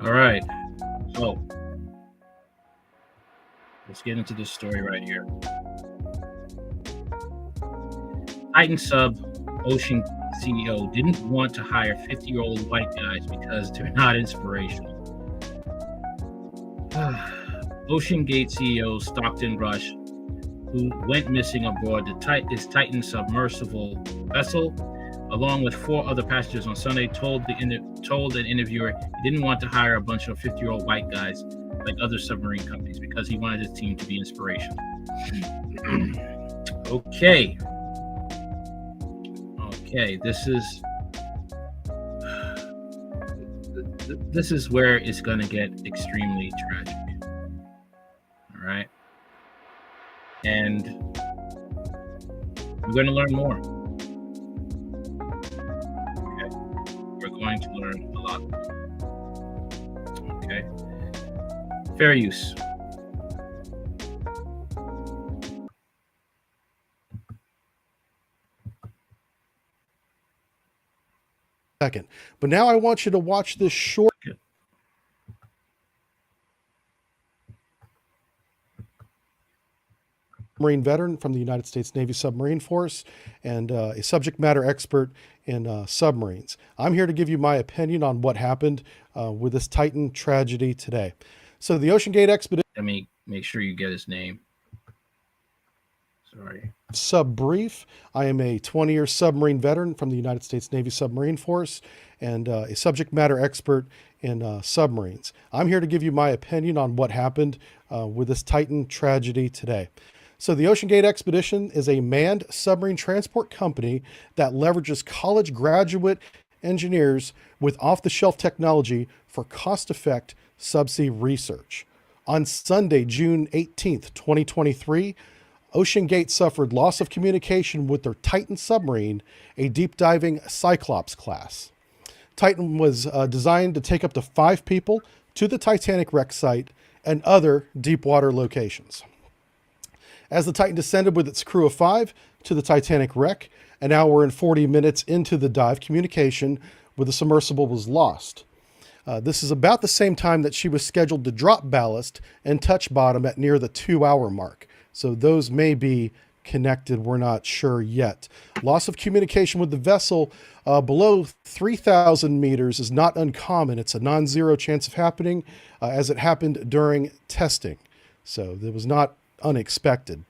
All right. So let's get into this story right here. Titan sub Ocean CEO didn't want to hire 50-year-old white guys because they're not inspirational. Ocean Gate CEO Stockton Rush, who went missing aboard his Titan submersible vessel, along with 4 other passengers on Sunday, told an interviewer he didn't want to hire a bunch of 50-year-old white guys like other submarine companies because he wanted his team to be inspirational. Okay, this is where it's going to get extremely tragic. All right, and we're going to learn more. We're going to learn a lot. Okay. Fair use. Second. But now I want you to watch this short. Okay. Marine veteran from the United States Navy Submarine Force and a subject matter expert in submarines. I'm here to give you my opinion on what happened with this Titan tragedy today. So the Ocean Gate expedition. Let me make sure you get his name. Sorry. Sub-brief. I am a 20-year submarine veteran from the United States Navy Submarine Force and a subject matter expert in submarines. I'm here to give you my opinion on what happened with this Titan tragedy today. So the Ocean Gate Expedition is a manned submarine transport company that leverages college graduate engineers with off-the-shelf technology for cost-effective subsea research. On Sunday, June 18th, 2023, Ocean Gate suffered loss of communication with their Titan submarine, a deep-diving Cyclops class. Titan was designed to take up to 5 people to the Titanic wreck site and other deep-water locations. As the Titan descended with its crew of 5 to the Titanic wreck, an hour and 40 minutes into the dive, communication with the submersible was lost. This is about the same time that she was scheduled to drop ballast and touch bottom at near the 2-hour mark. So those may be connected. We're not sure yet. Loss of communication with the vessel below 3,000 meters is not uncommon. It's a non-zero chance of happening as it happened during testing. So it was not unexpected.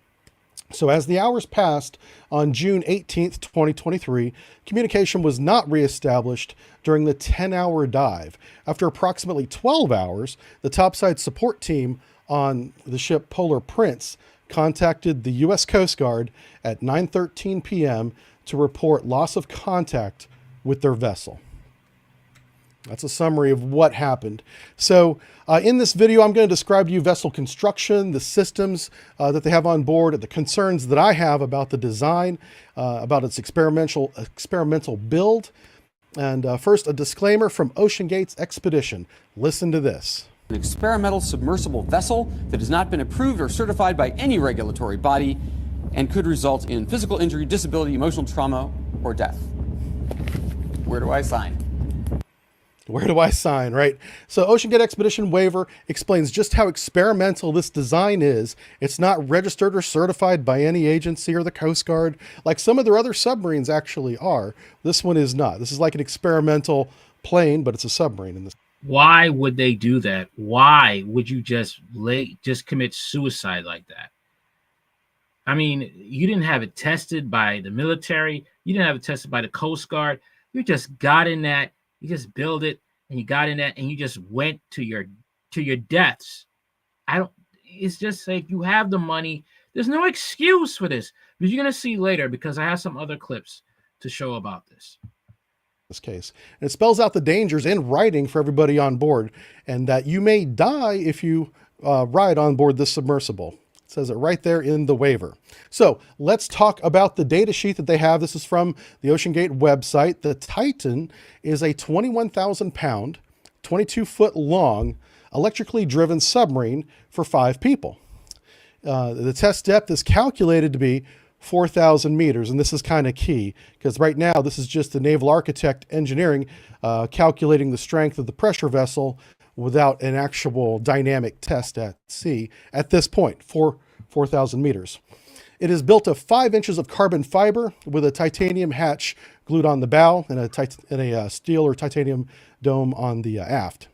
So as the hours passed on June 18th, 2023, communication was not reestablished during the 10-hour dive. After approximately 12 hours, the topside support team on the ship Polar Prince contacted the U.S. Coast Guard at 9:13 p.m. to report loss of contact with their vessel. That's a summary of what happened. So in this video, I'm going to describe to you vessel construction, the systems that they have on board, the concerns that I have about the design, about its experimental build. And first, a disclaimer from Ocean Gate's Expedition. Listen to this. An experimental submersible vessel that has not been approved or certified by any regulatory body and could result in physical injury, disability, emotional trauma, or death. Where do I sign? Where do I sign, right? So Ocean Gate Expedition waiver explains just how experimental this design is. It's not registered or certified by any agency or the Coast Guard, like some of their other submarines actually are. This one is not. This is like an experimental plane, but it's a submarine in this. Why would they do that? Why would you just commit suicide like that? I mean, you didn't have it tested by the military. You didn't have it tested by the Coast Guard. You just got in that. You just build it, and you got in that, and you just went to your deaths. It's just like you have the money. There's no excuse for this. But you're gonna see later because I have some other clips to show about this. This case. And it spells out the dangers in writing for everybody on board, and that you may die if you ride on board this submersible. It says it right there in the waiver. So let's talk about the data sheet that they have. This is from the Ocean Gate website. The Titan is a 21,000 pound, 22 foot long, electrically driven submarine for 5 people. The test depth is calculated to be 4,000 meters. And this is kind of key because right now this is just the naval architect engineering calculating the strength of the pressure vessel without an actual dynamic test at sea at this point, 4,000 meters. It is built of 5 inches of carbon fiber with a titanium hatch glued on the bow and a steel or titanium dome on the aft.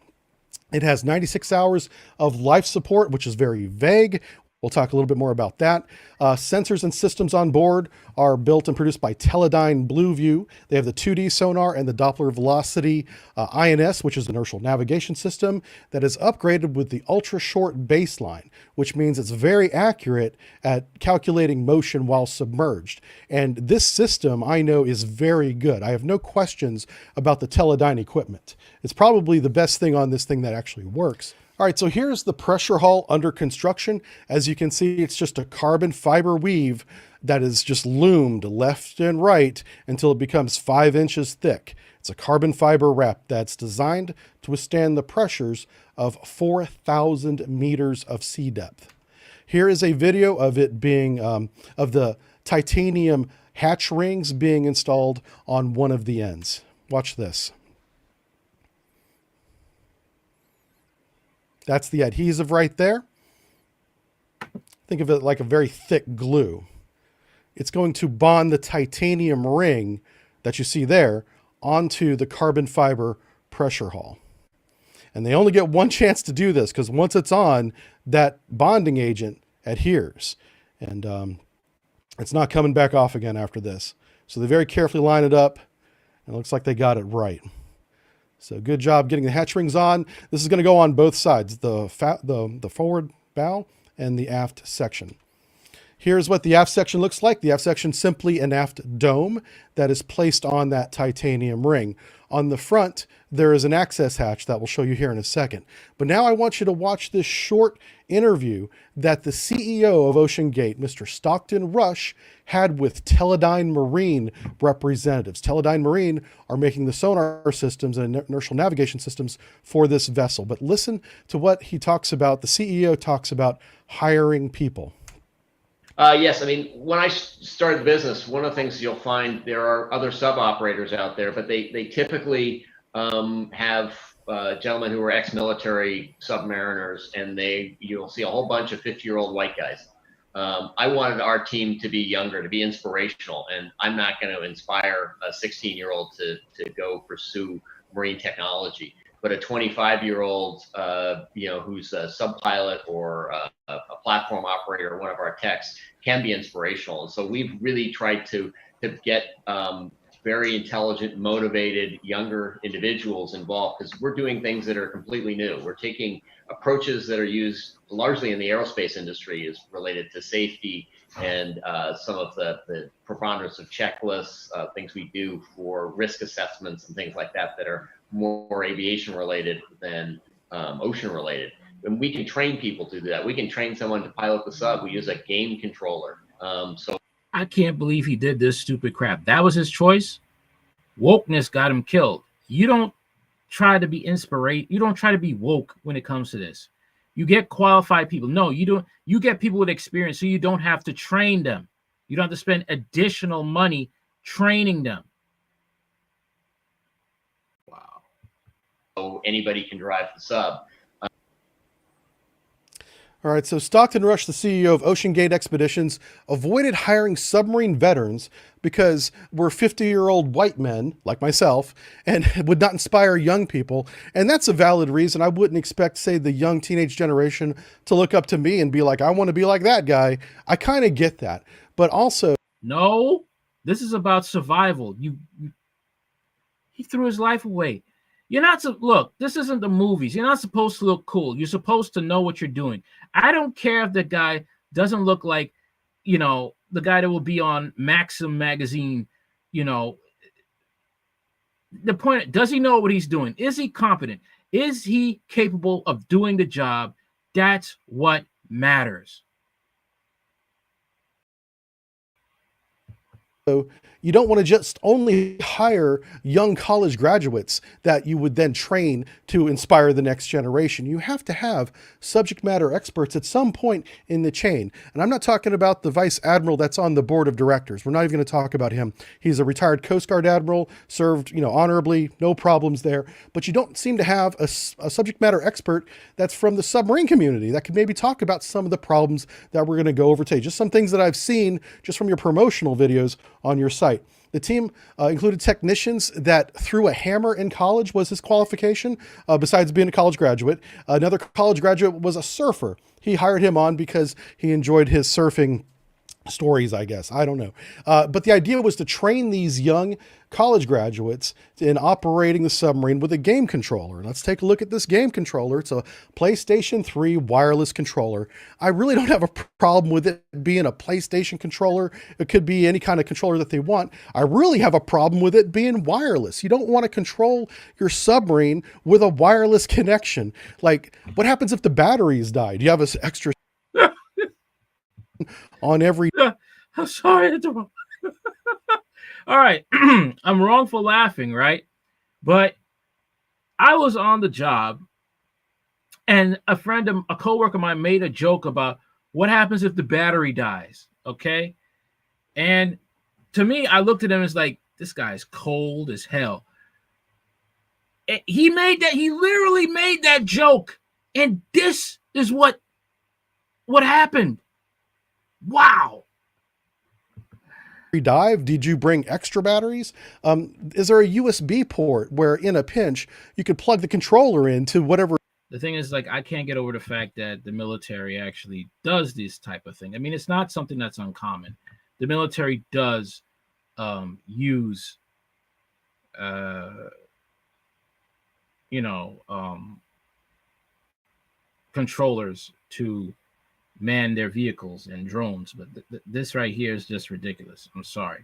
It has 96 hours of life support, which is very vague. We'll talk a little bit more about that. Sensors and systems on board are built and produced by Teledyne BlueView. They have the 2D sonar and the Doppler Velocity INS, which is an inertial navigation system that is upgraded with the ultra-short baseline, which means it's very accurate at calculating motion while submerged. And this system, I know, is very good. I have no questions about the Teledyne equipment. It's probably the best thing on this thing that actually works. All right, so here's the pressure hull under construction. As you can see, it's just a carbon fiber weave that is just loomed left and right until it becomes 5 inches thick. It's a carbon fiber wrap that's designed to withstand the pressures of 4,000 meters of sea depth. Here is a video of it being, of the titanium hatch rings being installed on one of the ends. Watch this. That's the adhesive right there. Think of it like a very thick glue. It's going to bond the titanium ring that you see there onto the carbon fiber pressure hull. And they only get one chance to do this because once it's on, that bonding agent adheres. And it's not coming back off again after this. So they very carefully line it up. And it looks like they got it right. So good job getting the hatch rings on. This is going to go on both sides, the forward bow and the aft section. Here's what the aft section looks like. The aft section, simply an aft dome that is placed on that titanium ring. On the front, there is an access hatch that we'll show you here in a second. But now I want you to watch this short interview that the CEO of OceanGate, Mr. Stockton Rush, had with Teledyne Marine representatives. Teledyne Marine are making the sonar systems and inertial navigation systems for this vessel. But listen to what he talks about. The CEO talks about hiring people. Yes, I mean, when I started the business, one of the things you'll find, there are other sub-operators out there, but they typically have gentlemen who are ex-military submariners, and you'll see a whole bunch of 50-year-old white guys. I wanted our team to be younger, to be inspirational, and I'm not going to inspire a 16-year-old to go pursue marine technology. But a 25-year-old, who's a sub-pilot or a platform operator or one of our techs can be inspirational. And so we've really tried to get very intelligent, motivated, younger individuals involved because we're doing things that are completely new. We're taking approaches that are used largely in the aerospace industry is related to safety and some of the preponderance of checklists, things we do for risk assessments and things like that that are more aviation related than ocean related. And we can train people to do that. We can train someone to pilot the sub. We use a game controller. So I can't believe he did this stupid crap. That was his choice. Wokeness got him killed. You don't try to be inspiration. You don't try to be woke when it comes to this. You get qualified people. No, you don't. You get people with experience so you don't have to train them. You don't have to spend additional money training them. So anybody can drive the sub. All right, so Stockton Rush, the CEO of OceanGate Expeditions, avoided hiring submarine veterans because we're 50-year-old white men, like myself, and would not inspire young people. And that's a valid reason. I wouldn't expect, say, the young teenage generation to look up to me and be like, I want to be like that guy. I kind of get that. But also... No, this is about survival. He threw his life away. You're not to look, this isn't the movies. You're not supposed to look cool. You're supposed to know what you're doing. I don't care if the guy doesn't look like, the guy that will be on Maxim magazine, The point, does he know what he's doing? Is he competent? Is he capable of doing the job? That's what matters. So you don't want to just only hire young college graduates that you would then train to inspire the next generation. You have to have subject matter experts at some point in the chain. And I'm not talking about the vice admiral that's on the board of directors. We're not even going to talk about him. He's a retired Coast Guard admiral, served, honorably, no problems there. But you don't seem to have a subject matter expert that's from the submarine community that could maybe talk about some of the problems that we're going to go over today. Just some things that I've seen just from your promotional videos on your site. The team included technicians that threw a hammer in college was his qualification, besides being a college graduate. Another college graduate was a surfer. He hired him on because he enjoyed his surfing stories, I guess. I don't know. But the idea was to train these young college graduates in operating the submarine with a game controller. Let's take a look at this game controller. It's a PlayStation 3 wireless controller. I really don't have a problem with it being a PlayStation controller. It could be any kind of controller that they want. I really have a problem with it being wireless. You don't want to control your submarine with a wireless connection. Like, what happens if the batteries die? Do you have an extra on every... I'm sorry. All right. I'm wrong for laughing, right? But I was on the job and a coworker of mine made a joke about what happens if the battery dies. Okay. And to me, I looked at him and was like, this guy's cold as hell. He literally made that joke. And this is what happened. Wow. Dive, did you bring extra batteries? Is there a USB port where in a pinch you could plug the controller into whatever? The thing is, like, I can't get over the fact that the military actually does this type of thing. I mean, it's not something that's uncommon. The military does use controllers to man their vehicles and drones, but this right here is just ridiculous. I'm sorry.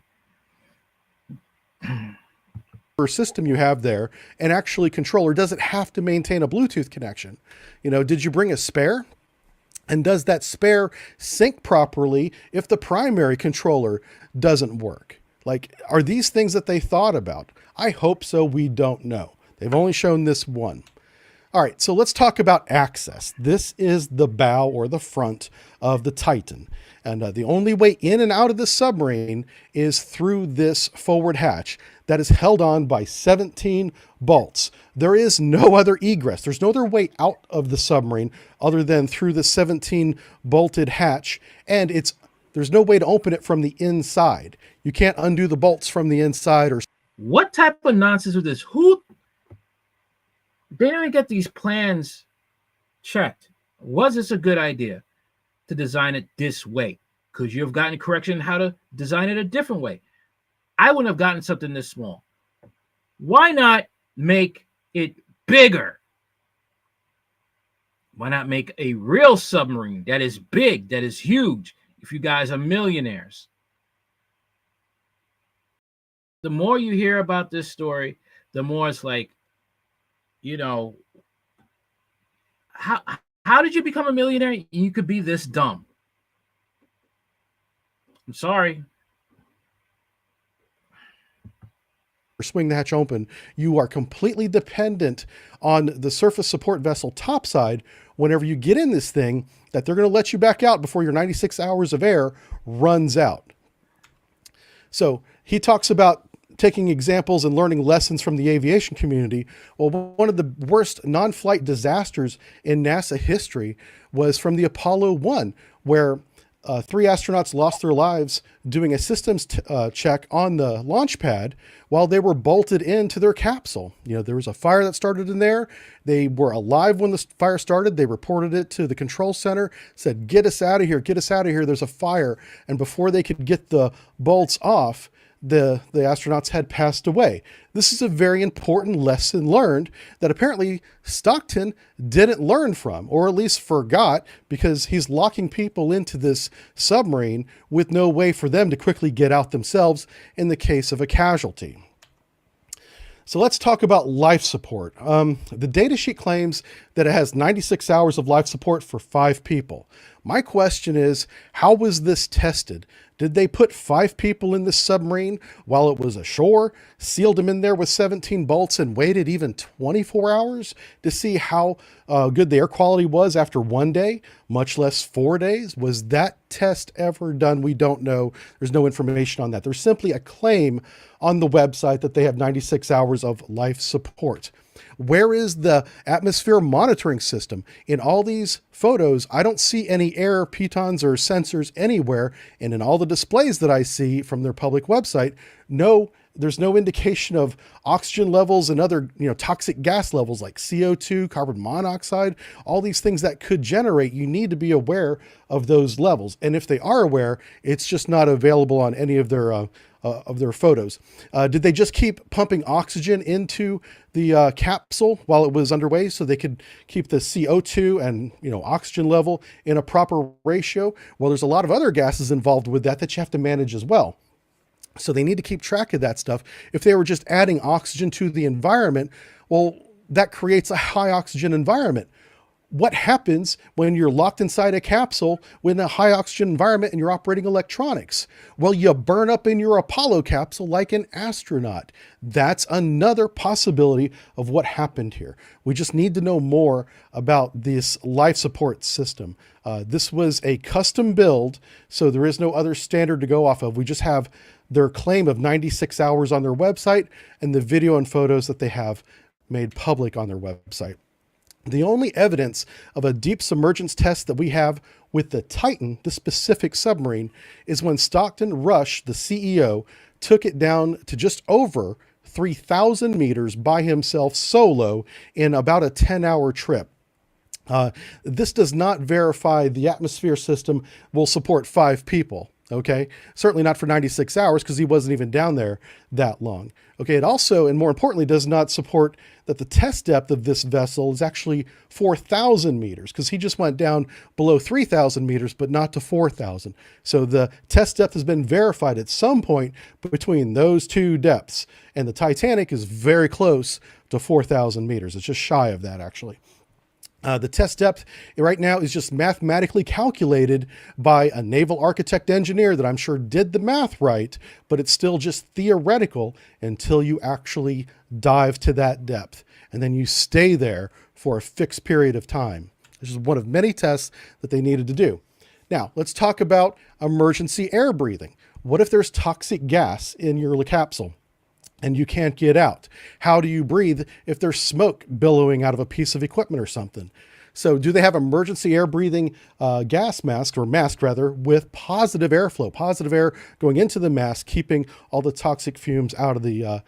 System you have there, and actually controller doesn't have to maintain a Bluetooth connection. Did you bring a spare? And does that spare sync properly if the primary controller doesn't work? Like, are these things that they thought about? I hope so. We don't know. They've only shown this one. All right, so let's talk about access. This is the bow or the front of the Titan. And the only way in and out of the submarine is through this forward hatch that is held on by 17 bolts. There is no other egress. There's no other way out of the submarine other than through the 17 bolted hatch. And there's no way to open it from the inside. You can't undo the bolts from the inside. What type of nonsense is this? They didn't get these plans checked. Was this a good idea to design it this way? Could you have gotten correction how to design it a different way? I wouldn't have gotten something this small. Why not make it bigger? Why not make a real submarine that is big, that is huge, if you guys are millionaires? The more you hear about this story, the more it's like, how did you become a millionaire? You could be this dumb. I'm sorry. Swing the hatch open, you are completely dependent on the surface support vessel topside whenever you get in this thing, that they're going to let you back out before your 96 hours of air runs out. So he talks about taking examples and learning lessons from the aviation community. Well, one of the worst non-flight disasters in NASA history was from the Apollo 1, where 3 astronauts lost their lives doing a systems check on the launch pad while they were bolted into their capsule. There was a fire that started in there. They were alive when the fire started. They reported it to the control center, said, "Get us out of here, get us out of here. There's a fire." And before they could get the bolts off, the astronauts had passed away. This is a very important lesson learned that apparently Stockton didn't learn from, or at least forgot, because he's locking people into this submarine with no way for them to quickly get out themselves in the case of a casualty. So let's talk about life support. The datasheet claims that it has 96 hours of life support for 5 people. My question is, how was this tested? Did they put 5 people in this submarine while it was ashore, sealed them in there with 17 bolts, and waited even 24 hours to see how good the air quality was after 1 day, much less 4 days? Was that test ever done? We don't know. There's no information on that. There's simply a claim on the website that they have 96 hours of life support. Where is the atmosphere monitoring system? In all these photos, I don't see any air pitons or sensors anywhere. And in all the displays that I see from their public website, no, there's no indication of oxygen levels and other, toxic gas levels like CO2, carbon monoxide, all these things that could generate. You need to be aware of those levels. And if they are aware, it's just not available on any of their photos. Did they just keep pumping oxygen into the capsule while it was underway so they could keep the CO2 and oxygen level in a proper ratio? Well, there's a lot of other gases involved with that you have to manage as well. So they need to keep track of that stuff. If they were just adding oxygen to the environment, well, that creates a high oxygen environment. What happens when you're locked inside a capsule in a high oxygen environment and you're operating electronics? Well, you burn up in your Apollo capsule like an astronaut. That's another possibility of what happened here. We just need to know more about this life support system. This was a custom build, so there is no other standard to go off of. We just have their claim of 96 hours on their website and the video and photos that they have made public on their website. The only evidence of a deep submergence test that we have with the Titan, the specific submarine, is when Stockton Rush, the CEO, took it down to just over 3,000 meters by himself solo in about a 10-hour trip. This does not verify the atmosphere system will support 5 people. Okay, certainly not for 96 hours because he wasn't even down there that long. Okay, it also, and more importantly, does not support that the test depth of this vessel is actually 4,000 meters because he just went down below 3,000 meters, but not to 4,000. So the test depth has been verified at some point between those two depths, and the Titanic is very close to 4,000 meters. It's just shy of that, actually. The test depth right now is just mathematically calculated by a naval architect engineer that I'm sure did the math right, but it's still just theoretical until you actually dive to that depth. And then you stay there for a fixed period of time. This is one of many tests that they needed to do. Now, let's talk about emergency air breathing. What if there's toxic gas in your capsule and you can't get out? How do you breathe if there's smoke billowing out of a piece of equipment or something? So do they have emergency air breathing gas mask, or mask rather, with positive airflow, positive air going into the mask, keeping all the toxic fumes out of the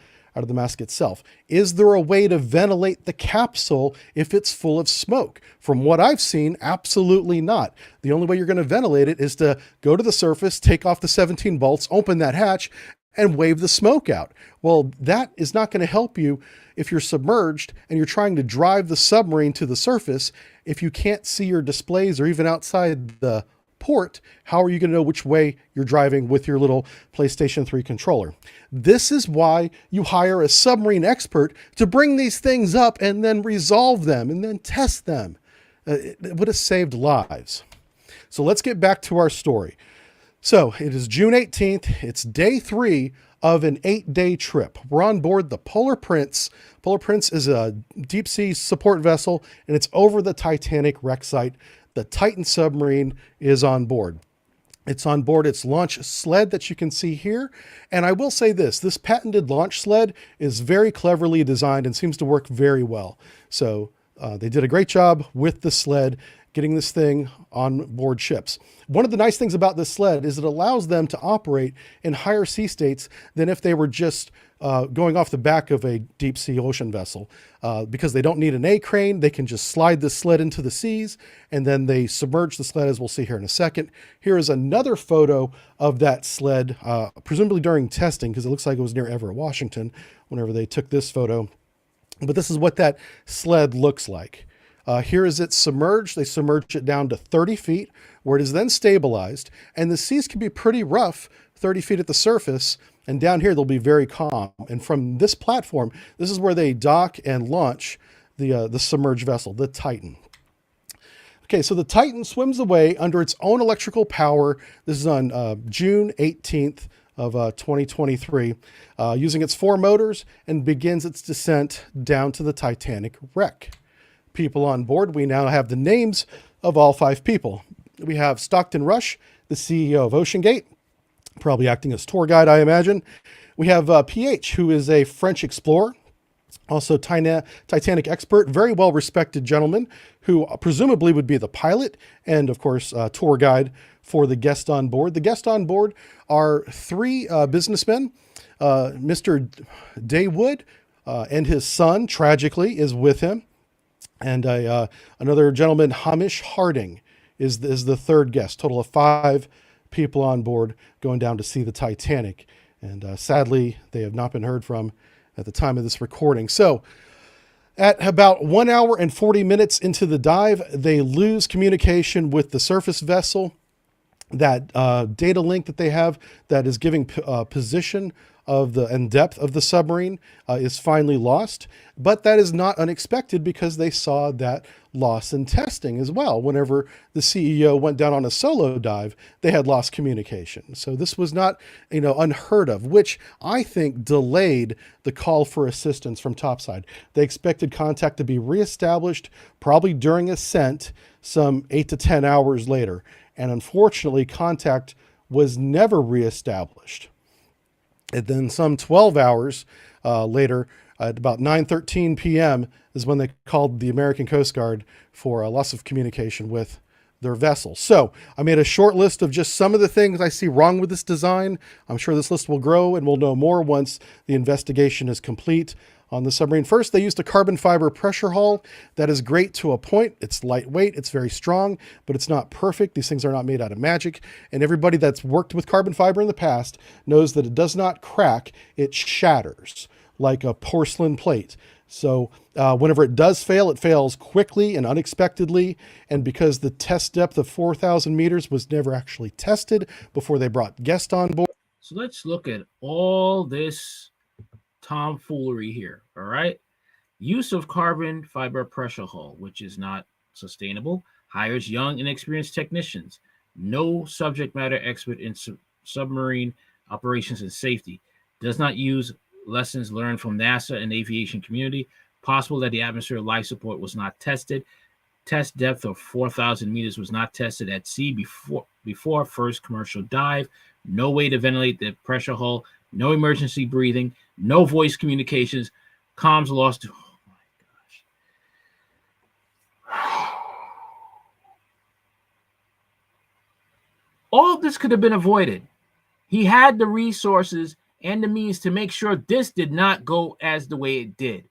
mask itself? Is there a way to ventilate the capsule if it's full of smoke? From what I've seen, absolutely not. The only way you're going to ventilate it is to go to the surface, take off the 17 bolts, open that hatch, and wave the smoke out. Well, that is not going to help you if you're submerged and you're trying to drive the submarine to the surface. If you can't see your displays or even outside the port, how are you going to know which way you're driving with your little PlayStation 3 controller? This is why you hire a submarine expert to bring these things up and then resolve them and then test them. It would have saved lives. So let's get back to our story. So it is June 18th. It's day 3 of an 8-day trip. We're on board the Polar Prince. Polar Prince is a deep sea support vessel, and it's over the Titanic wreck site. The Titan submarine is on board. It's on board its launch sled that you can see here. And I will say this patented launch sled is very cleverly designed and seems to work very well. So they did a great job with the sled, getting this thing on board ships. One of the nice things about this sled is it allows them to operate in higher sea states than if they were just going off the back of a deep sea ocean vessel. Because they don't need an A crane, they can just slide this sled into the seas, and then they submerge the sled, as we'll see here in a second. Here is another photo of that sled, presumably during testing, because it looks like it was near Everett, Washington, whenever they took this photo. But this is what that sled looks like. Here is it submerged. They submerge it down to 30 feet where it is then stabilized, and the seas can be pretty rough 30 feet at the surface, and down here they'll be very calm. And from this platform, this is where they dock and launch the submerged vessel, the Titan. Okay, so the Titan swims away under its own electrical power. This is on June 18th of 2023, using its 4 motors, and begins its descent down to the Titanic wreck. People on board, we now have the names of all 5 people. We have Stockton Rush, the CEO of OceanGate, probably acting as tour guide, I imagine. We have PH, who is a French explorer, also Titanic expert, very well-respected gentleman who presumably would be the pilot and, of course, tour guide for the guests on board. The guests on board are 3 businessmen. Mr. Daywood and his son, tragically, is with him. And another gentleman, Hamish Harding, is the 3rd guest. Total of 5 people on board going down to see the Titanic. And sadly, they have not been heard from at the time of this recording. So at about 1 hour and 40 minutes into the dive, they lose communication with the surface vessel. That data link that they have that is giving position of and depth of the submarine is finally lost. But that is not unexpected because they saw that loss in testing as well. Whenever the CEO went down on a solo dive, they had lost communication. So this was not, unheard of, which I think delayed the call for assistance from topside. They expected contact to be reestablished probably during ascent, some 8 to 10 hours later. And unfortunately, contact was never reestablished. And then some 12 hours later, at about 9:13 p.m. is when they called the American Coast Guard for a loss of communication with their vessel. So I made a short list of just some of the things I see wrong with this design. I'm sure this list will grow and we'll know more once the investigation is complete on the submarine. First, they used a carbon fiber pressure hull. That is great to a point. It's lightweight, it's very strong, but it's not perfect. These things are not made out of magic. And everybody that's worked with carbon fiber in the past knows that it does not crack, it shatters like a porcelain plate. So whenever it does fail, it fails quickly and unexpectedly. And because the test depth of 4,000 meters was never actually tested before they brought guests on board. So let's look at all this tomfoolery here. All right. Use of carbon fiber pressure hull, which is not sustainable, hires young, inexperienced technicians, no subject matter expert in submarine operations and safety, does not use lessons learned from NASA and aviation community, possible that the atmosphere life support was not tested, test depth of 4,000 meters was not tested at sea before first commercial dive, no way to ventilate the pressure hull, no emergency breathing, no voice communications, comms lost. Oh my gosh. All of this could have been avoided. He had the resources and the means to make sure this did not go as the way it did.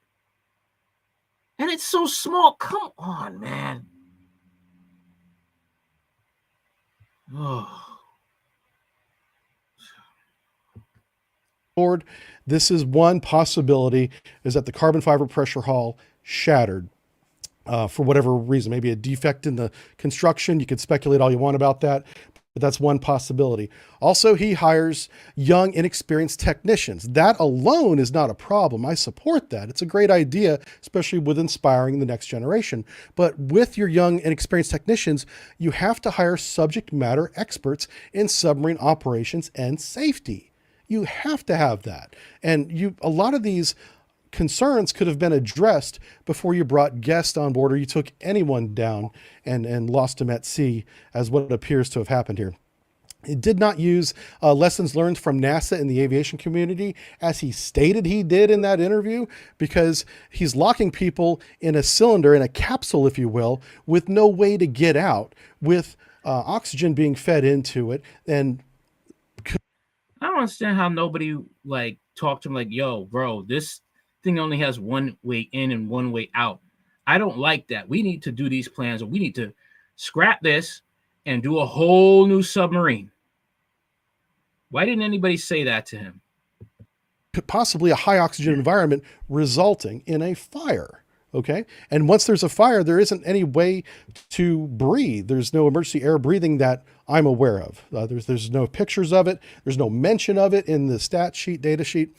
And it's so small. Come on, man. Oh. This is one possibility, is that the carbon fiber pressure hull shattered for whatever reason, maybe a defect in the construction. You could speculate all you want about that, but that's one possibility. Also, he hires young, inexperienced technicians. That alone is not a problem. I support that. It's a great idea, especially with inspiring the next generation. But with your young, inexperienced technicians, you have to hire subject matter experts in submarine operations and safety. You have to have that. And a lot of these concerns could have been addressed before you brought guests on board or you took anyone down and lost them at sea, as what appears to have happened here. It did not use lessons learned from NASA and the aviation community, as he stated he did in that interview, because he's locking people in a cylinder, in a capsule, if you will, with no way to get out, with oxygen being fed into it. And I don't understand how nobody talked to him yo, bro, this thing only has one way in and one way out. I don't like that. We need to do these plans, or we need to scrap this and do a whole new submarine. Why didn't anybody say that to him? Possibly a high oxygen environment resulting in a fire. Okay. And once there's a fire, there isn't any way to breathe. There's no emergency air breathing that I'm aware of. There's no pictures of it. There's no mention of it in the stat sheet, data sheet.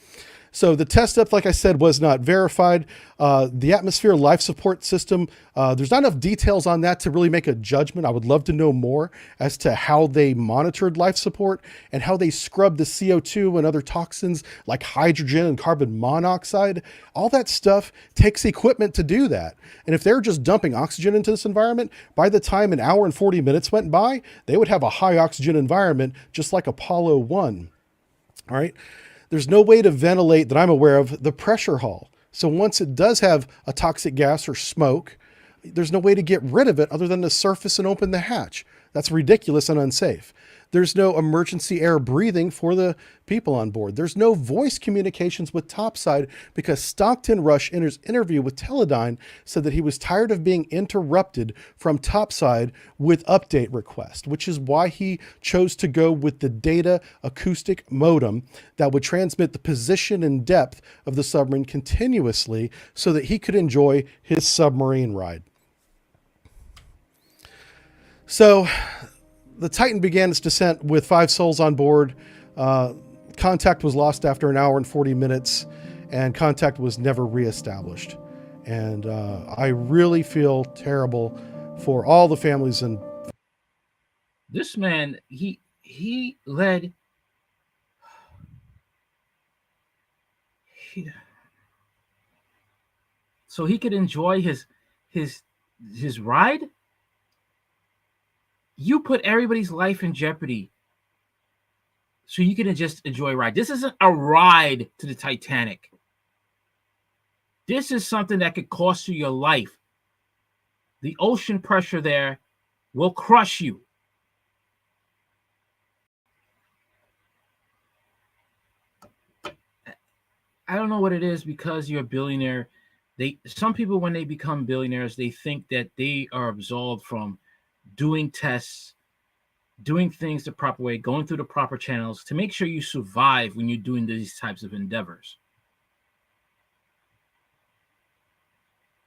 So the test depth, like I said, was not verified. The atmosphere life support system, there's not enough details on that to really make a judgment. I would love to know more as to how they monitored life support and how they scrubbed the CO2 and other toxins like hydrogen and carbon monoxide. All that stuff takes equipment to do that. And if they're just dumping oxygen into this environment, by the time an hour and 40 minutes went by, they would have a high oxygen environment, just like Apollo 1. All right. There's no way to ventilate that I'm aware of the pressure hull. So once it does have a toxic gas or smoke, there's no way to get rid of it other than to surface and open the hatch. That's ridiculous and unsafe. There's no emergency air breathing for the people on board. There's no voice communications with topside because Stockton Rush in his interview with Teledyne said that he was tired of being interrupted from topside with update requests, which is why he chose to go with the data acoustic modem that would transmit the position and depth of the submarine continuously so that he could enjoy his submarine ride. So the Titan began its descent with 5 souls on board. Contact was lost after an hour and 40 minutes, and contact was never reestablished. And I really feel terrible for all the families. And this man, he led. So he could enjoy his ride. You put everybody's life in jeopardy so you can just enjoy a ride. This isn't a ride to the Titanic. This is something that could cost you your life. The ocean pressure there will crush you. I don't know what it is because you're a billionaire. Some people, when they become billionaires, they think that they are absolved from doing tests, doing things the proper way, going through the proper channels to make sure you survive when you're doing these types of endeavors.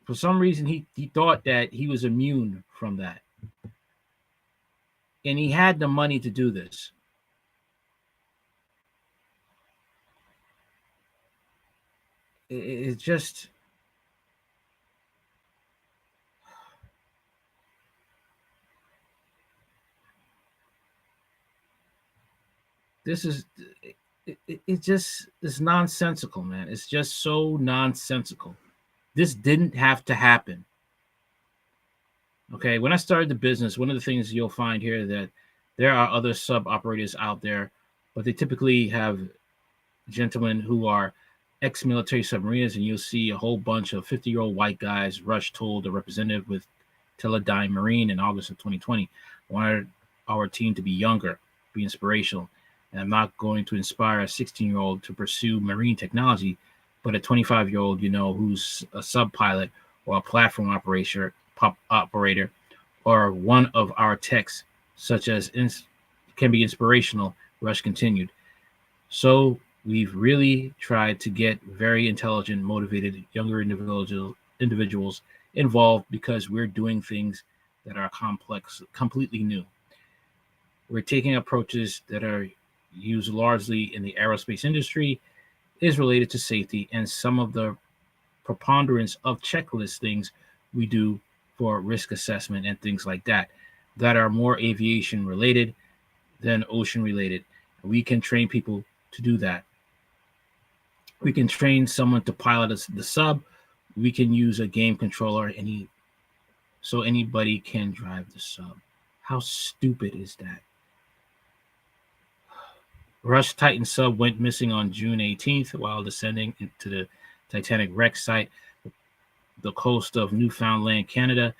For some reason, he thought that he was immune from that. And he had the money to do this. It's just... It just is nonsensical, man. It's just so nonsensical. This didn't have to happen. Okay, when I started the business, one of the things you'll find here that there are other sub operators out there, but they typically have gentlemen who are ex-military submariners, and you'll see a whole bunch of 50-year-old white guys. Rush told a representative with Teledyne Marine in August of 2020, wanted our team to be younger, be inspirational. And I'm not going to inspire a 16-year-old to pursue marine technology, but a 25-year-old, who's a sub pilot or a platform operator, or one of our techs, such as can be inspirational, Rush continued. So we've really tried to get very intelligent, motivated, younger individuals involved because we're doing things that are complex, completely new. We're taking approaches that are used largely in the aerospace industry, is related to safety, and some of the preponderance of checklist things we do for risk assessment and things like that are more aviation related than ocean related. We can train people to do that. We can train someone to pilot the sub. We can use a game controller, so anybody can drive the sub. How stupid is that? Rush Titan sub went missing on June 18th while descending into the Titanic wreck site, the coast of Newfoundland, Canada,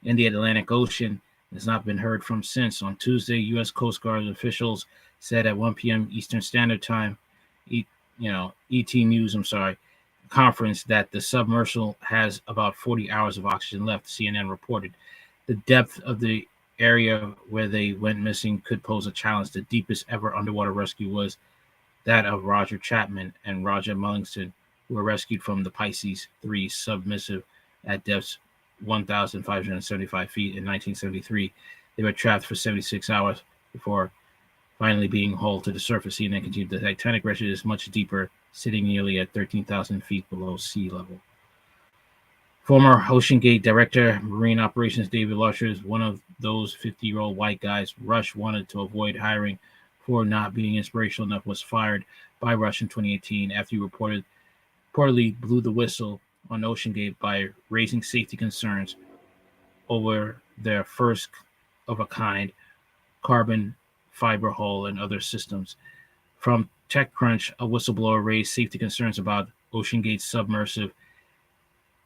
in the Atlantic Ocean. Has not been heard from since. On Tuesday, U.S. Coast Guard officials said at 1 p.m. Eastern Standard Time, ET News, conference that the submersible has about 40 hours of oxygen left, CNN reported. The depth of the area where they went missing could pose a challenge. The deepest ever underwater rescue was that of Roger Chapman and Roger Mullingston, who were rescued from the Pisces 3 submersible at depths 1,575 feet in 1973. They were trapped for 76 hours before finally being hauled to the surface. CNN continued, the Titanic rescue is much deeper sitting nearly at 13,000 feet below sea level. Former OceanGate Director, Marine Operations David Lusher is one of those 50-year-old white guys Rush wanted to avoid hiring for not being inspirational enough, was fired by Rush in 2018 after he reportedly blew the whistle on OceanGate by raising safety concerns over their first of a kind carbon fiber hull and other systems. From TechCrunch, a whistleblower raised safety concerns about OceanGate's submersive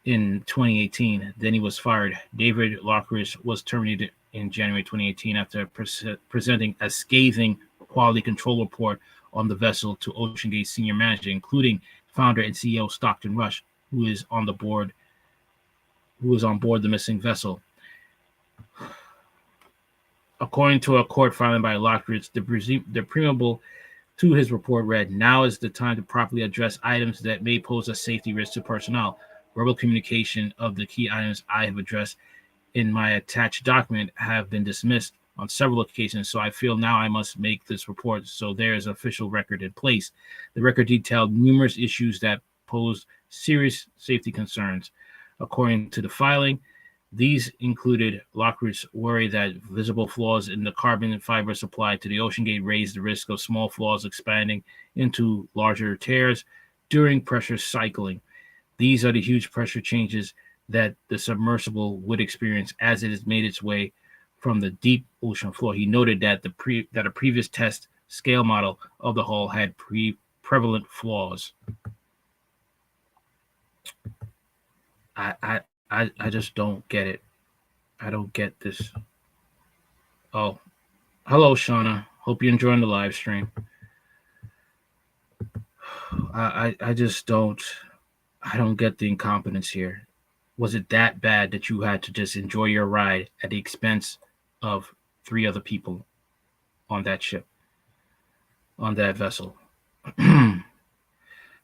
in 2018. Then he was fired. David Lockridge was terminated in January 2018 after presenting a scathing quality control report on the vessel to OceanGate senior manager, including founder and CEO Stockton Rush, who is on board the missing vessel. According to a court filing by Lockridge, the preamble to his report read, "Now is the time to properly address items that may pose a safety risk to personnel. Verbal communication of the key items I have addressed in my attached document have been dismissed on several occasions, so I feel now I must make this report so there is an official record in place." The record detailed numerous issues that posed serious safety concerns. According to the filing, these included Lockridge's worry that visible flaws in the carbon fiber supply to the OceanGate raised the risk of small flaws expanding into larger tears during pressure cycling. These are the huge pressure changes that the submersible would experience as it has made its way from the deep ocean floor. He noted that a previous test scale model of the hull had prevalent flaws. I just don't get it. I don't get this. Oh, hello, Shauna. Hope you're enjoying the live stream. I just don't. I don't get the incompetence here. Was it that bad that you had to just enjoy your ride at the expense of 3 other people on that ship, on that vessel?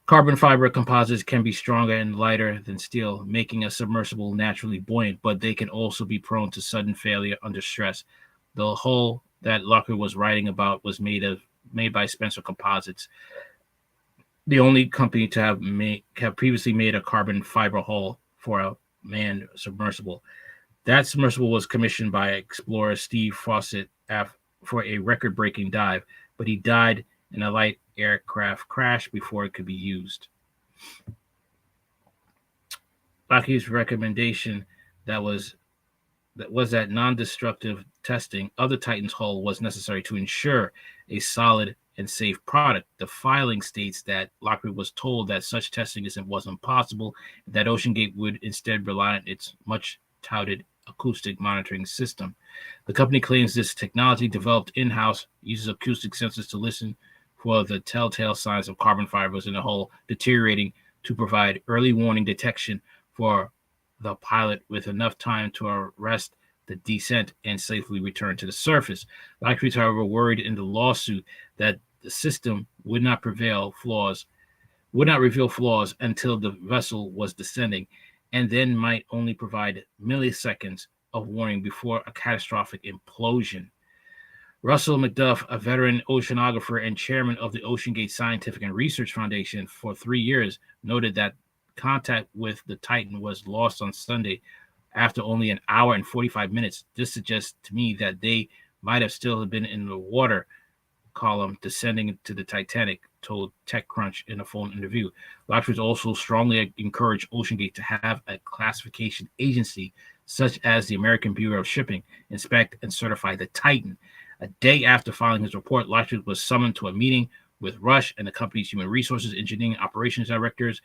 Carbon fiber composites can be stronger and lighter than steel, making a submersible naturally buoyant, but they can also be prone to sudden failure under stress. The hull that Lockridge was writing about was made by Spencer Composites, the only company to have previously made a carbon fiber hull for a manned submersible. That submersible was commissioned by explorer Steve Fawcett for a record-breaking dive, but he died in a light aircraft crash before it could be used. Lockheed's recommendation was that non-destructive testing of the Titan's hull was necessary to ensure a solid and safe product. The filing states that Lockheed was told that such testing wasn't possible, that OceanGate would instead rely on its much-touted acoustic monitoring system. The company claims this technology, developed in-house, uses acoustic sensors to listen for the telltale signs of carbon fibers in the hull deteriorating to provide early warning detection for the pilot with enough time to arrest the descent and safely return to the surface. Lockheed, however, worried in the lawsuit that the system would not reveal flaws until the vessel was descending, and then might only provide milliseconds of warning before a catastrophic implosion. Russell McDuff, a veteran oceanographer and chairman of the OceanGate Scientific and Research Foundation for 3 years, noted that contact with the Titan was lost on Sunday after only an hour and 45 minutes. This suggests to me that they might have still been in the water column descending to the Titanic, told TechCrunch in a phone interview. Lockridge also strongly encouraged OceanGate to have a classification agency such as the American Bureau of Shipping inspect and certify the Titan. A day after filing his report, Lockridge was summoned to a meeting with Rush and the company's human resources, engineering, operations directors.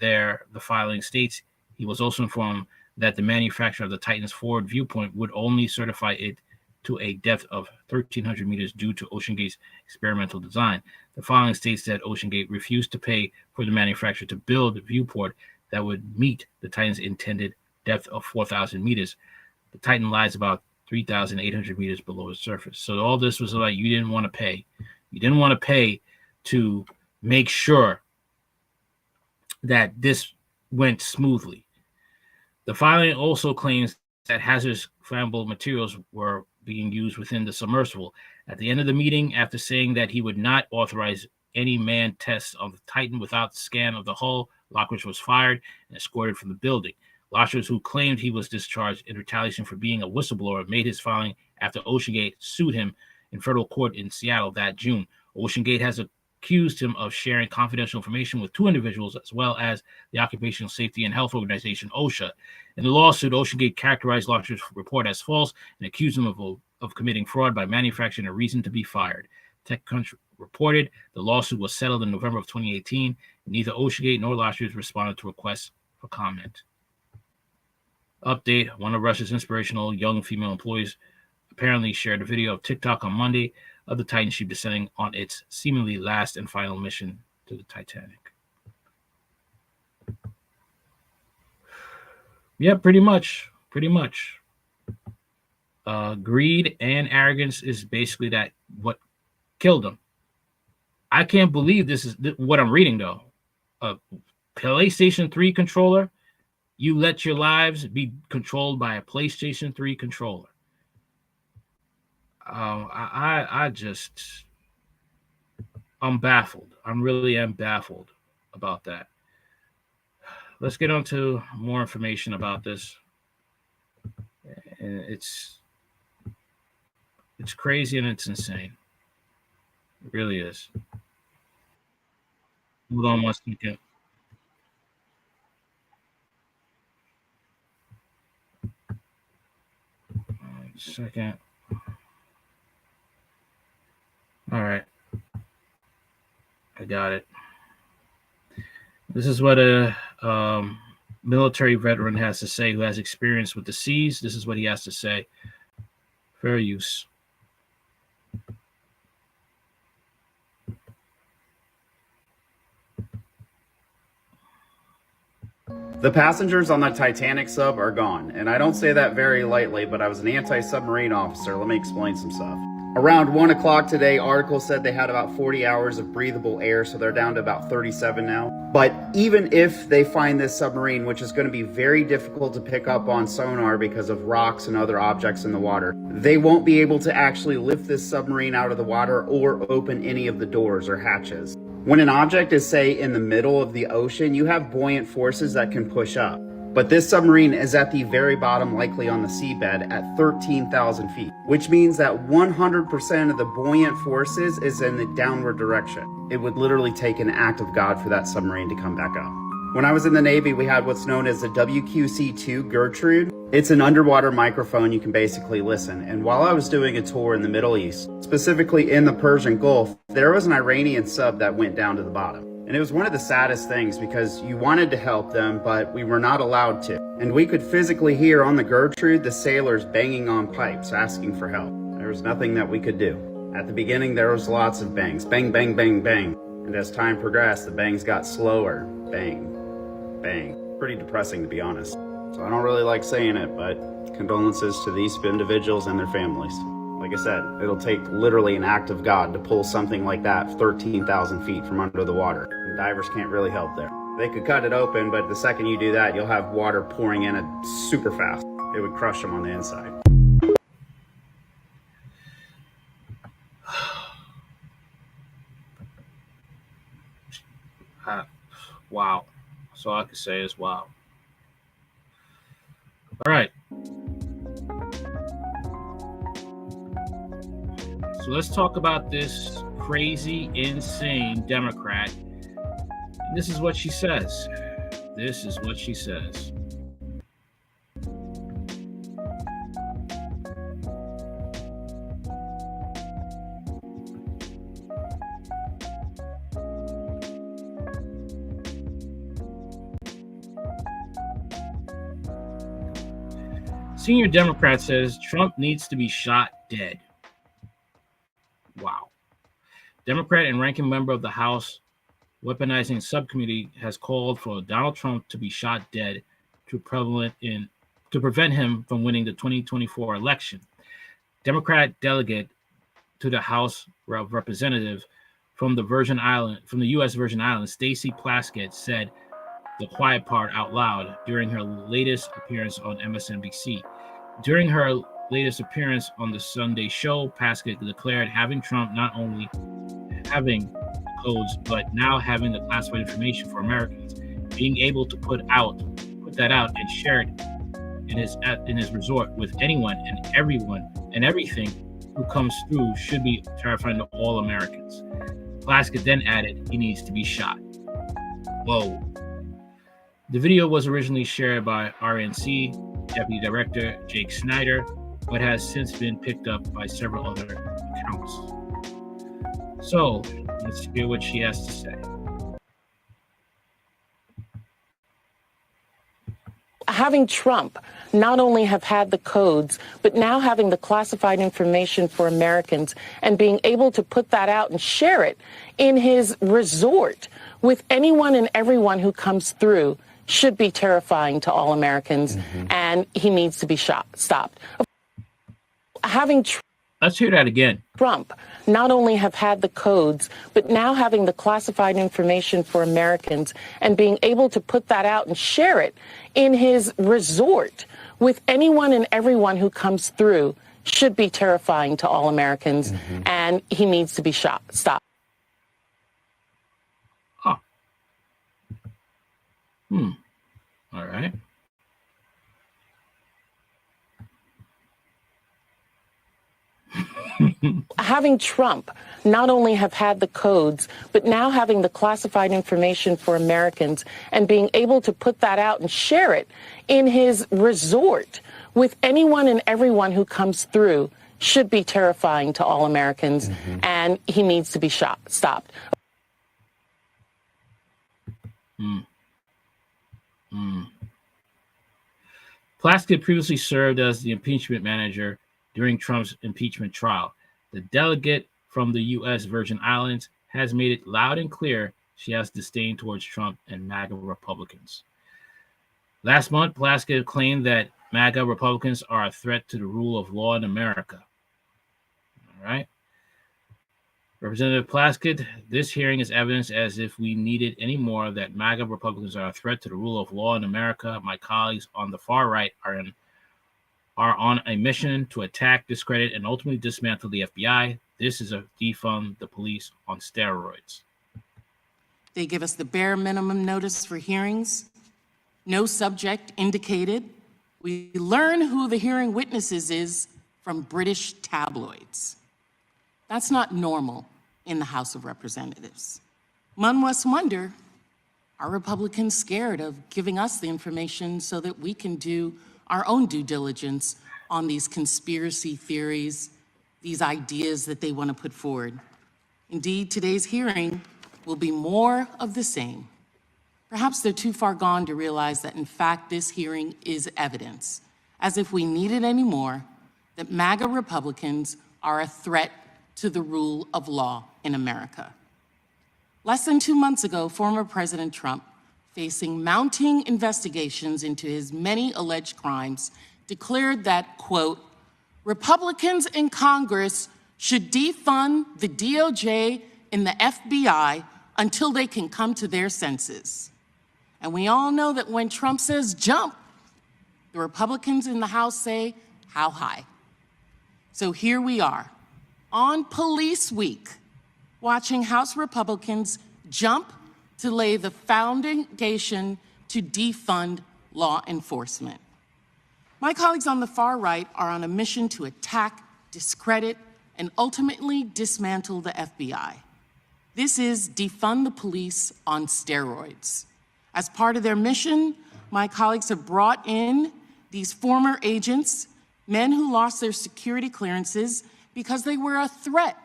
The filing states he was also informed that the manufacturer of the Titan's forward viewpoint would only certify it to a depth of 1,300 meters due to OceanGate's experimental design. The filing states that OceanGate refused to pay for the manufacturer to build a viewport that would meet the Titan's intended depth of 4,000 meters. The Titan lies about 3,800 meters below the surface. So all this was like you didn't want to pay. You didn't want to pay to make sure that this went smoothly. The filing also claims that hazardous flammable materials were being used within the submersible. At the end of the meeting, after saying that he would not authorize any manned tests of the Titan without the scan of the hull. Lockridge was fired and escorted from the building. Lockridge, who claimed he was discharged in retaliation for being a whistleblower, made his filing after OceanGate sued him in federal court in Seattle that June. OceanGate has accused him of sharing confidential information with two individuals, as well as the Occupational Safety and Health Organization, OSHA. In the lawsuit, OceanGate characterized Lockridge's report as false and accused him of committing fraud by manufacturing a reason to be fired. TechCrunch reported the lawsuit was settled in November of 2018. Neither OceanGate nor Lockridge responded to requests for comment. Update: one of Russia's inspirational young female employees apparently shared a video of TikTok on Monday of the Titan ship descending on its seemingly last and final mission to the Titanic. Yeah, pretty much. Greed and arrogance is basically what killed him. I can't believe this is what I'm reading, though. A PlayStation 3 controller, you let your lives be controlled by a PlayStation 3 controller. I'm baffled. I really am baffled about that. Let's get on to more information about this. And it's crazy and it's insane. It really is. Hold on one second. Second. All right. I got it. This is what a military veteran has to say who has experience with the seas. This is what he has to say. Fair use. The passengers on the Titanic sub are gone, and I don't say that very lightly, but I was an anti-submarine officer. Let me explain some stuff. Around 1 o'clock today, articles said they had about 40 hours of breathable air, so they're down to about 37 now. But even if they find this submarine, which is going to be very difficult to pick up on sonar because of rocks and other objects in the water, they won't be able to actually lift this submarine out of the water or open any of the doors or hatches. When an object is, say, in the middle of the ocean, you have buoyant forces that can push up. But this submarine is at the very bottom, likely on the seabed, at 13,000 feet, which means that 100% of the buoyant forces is in the downward direction. It would literally take an act of God for that submarine to come back up. When I was in the Navy, we had what's known as the WQC-2 Gertrude. It's an underwater microphone you can basically listen. And while I was doing a tour in the Middle East, specifically in the Persian Gulf, there was an Iranian sub that went down to the bottom. And it was one of the saddest things because you wanted to help them, but we were not allowed to. And we could physically hear on the Gertrude the sailors banging on pipes, asking for help. There was nothing that we could do. At the beginning, there was lots of bangs. Bang, bang, bang, bang. And as time progressed, the bangs got slower. Bang, bang. Pretty depressing, to be honest. So I don't really like saying it, but condolences to these individuals and their families. Like I said, it'll take literally an act of God to pull something like that 13,000 feet from under the water. And divers can't really help there. They could cut it open, but the second you do that, you'll have water pouring in it super fast. It would crush them on the inside. Wow. That's all I can say is wow. All right. So let's talk about this crazy, insane Democrat. And this is what she says. This is what she says. Senior Democrat says Trump needs to be shot dead. Wow. Democrat and ranking member of the House Weaponizing Subcommittee has called for Donald Trump to be shot dead to prevent him from winning the 2024 election. Democrat delegate to the House of Representatives from the U.S. Virgin Islands, Stacey Plaskett, said the quiet part out loud during her latest appearance on MSNBC. During her latest appearance on the Sunday show, Plaskett declared having Trump not only having codes, but now having the classified information for Americans, being able to put that out and share it in his resort with anyone and everyone and everything who comes through should be terrifying to all Americans. Plaskett then added, he needs to be shot. Whoa. The video was originally shared by RNC Deputy Director Jake Snyder, but has since been picked up by several other accounts. So let's hear what she has to say. Having Trump not only have had the codes, but now having the classified information for Americans and being able to put that out and share it in his resort with anyone and everyone who comes through should be terrifying to all Americans, and he needs to be stopped. Let's hear that again. Trump not only have had the codes, but now having the classified information for Americans and being able to put that out and share it in his resort with anyone and everyone who comes through should be terrifying to all Americans, and he needs to be stopped. Oh. All right. Having Trump not only have had the codes, but now having the classified information for Americans and being able to put that out and share it in his resort with anyone and everyone who comes through should be terrifying to all Americans, and he needs to be stopped. Plaskett previously served as the impeachment manager during Trump's impeachment trial. The delegate from the U.S. Virgin Islands has made it loud and clear she has disdain towards Trump and MAGA Republicans. Last month, Plaskett claimed that MAGA Republicans are a threat to the rule of law in America. All right. Representative Plaskett, this hearing is evidence as if we needed any more that MAGA Republicans are a threat to the rule of law in America. My colleagues on the far right are on a mission to attack, discredit, and ultimately dismantle the FBI. This is a defund the police on steroids. They give us the bare minimum notice for hearings. No subject indicated. We learn who the hearing witnesses is from British tabloids. That's not normal in the House of Representatives. One must wonder, are Republicans scared of giving us the information so that we can do our own due diligence on these conspiracy theories, these ideas that they want to put forward? Indeed, today's hearing will be more of the same. Perhaps they're too far gone to realize that, in fact, this hearing is evidence, as if we needed any more, that MAGA Republicans are a threat to the rule of law in America. Less than 2 months ago, former President Trump, facing mounting investigations into his many alleged crimes, declared that, quote, Republicans in Congress should defund the DOJ and the FBI until they can come to their senses. And we all know that when Trump says jump, the Republicans in the House say, how high? So here we are, on Police Week, watching House Republicans jump to lay the foundation to defund law enforcement. My colleagues on the far right are on a mission to attack, discredit, and ultimately dismantle the FBI. This is defund the police on steroids. As part of their mission, my colleagues have brought in these former agents, men who lost their security clearances because they were a threat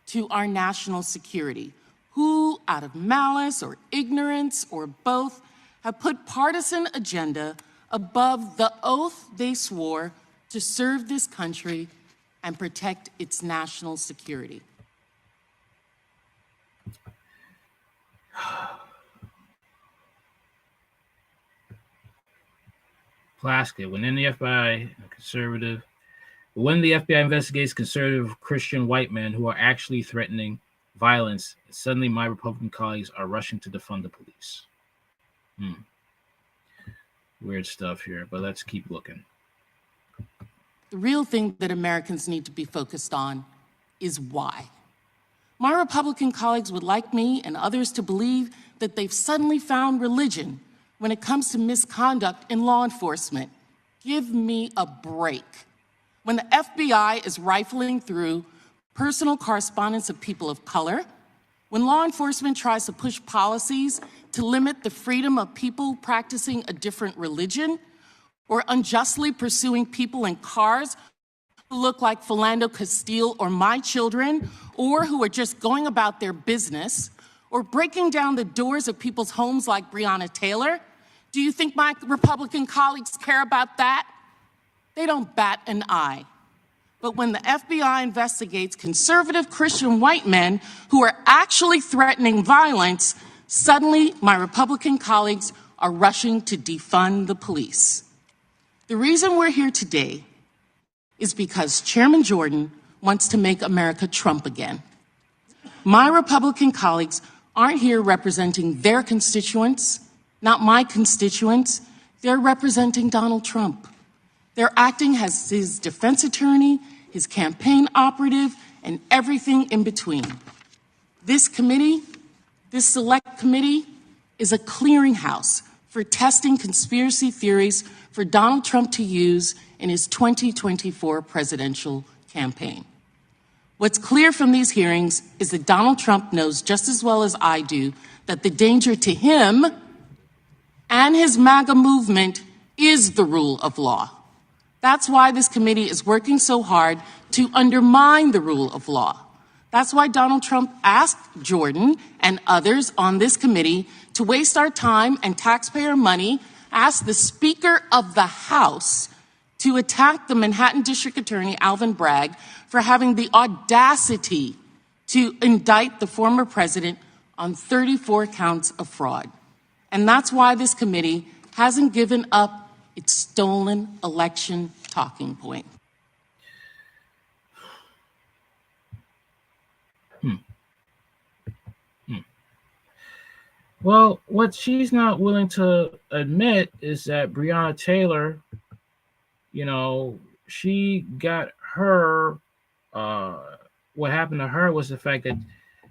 to our national security, who, out of malice or ignorance or both, have put partisan agenda above the oath they swore to serve this country and protect its national security. Plaskett, when the FBI investigates conservative Christian white men who are actually threatening violence, suddenly my Republican colleagues are rushing to defund the police. Weird stuff here, but let's keep looking. The real thing that Americans need to be focused on is why. My Republican colleagues would like me and others to believe that they've suddenly found religion when it comes to misconduct in law enforcement. Give me a break. When the FBI is rifling through personal correspondence of people of color, when law enforcement tries to push policies to limit the freedom of people practicing a different religion, or unjustly pursuing people in cars who look like Philando Castile or my children, or who are just going about their business, or breaking down the doors of people's homes like Breonna Taylor, do you think my Republican colleagues care about that? They don't bat an eye. But when the FBI investigates conservative Christian white men who are actually threatening violence, suddenly my Republican colleagues are rushing to defund the police. The reason we're here today is because Chairman Jordan wants to make America Trump again. My Republican colleagues aren't here representing their constituents, not my constituents. They're representing Donald Trump. They're acting as his defense attorney, his campaign operative, and everything in between. This committee, this select committee, is a clearinghouse for testing conspiracy theories for Donald Trump to use in his 2024 presidential campaign. What's clear from these hearings is that Donald Trump knows just as well as I do that the danger to him and his MAGA movement is the rule of law. That's why this committee is working so hard to undermine the rule of law. That's why Donald Trump asked Jordan and others on this committee to waste our time and taxpayer money, asked the Speaker of the House to attack the Manhattan District Attorney, Alvin Bragg, for having the audacity to indict the former president on 34 counts of fraud. And that's why this committee hasn't given up its stolen election talking point. Well, what she's not willing to admit is that Breonna Taylor, she got her, what happened to her was the fact that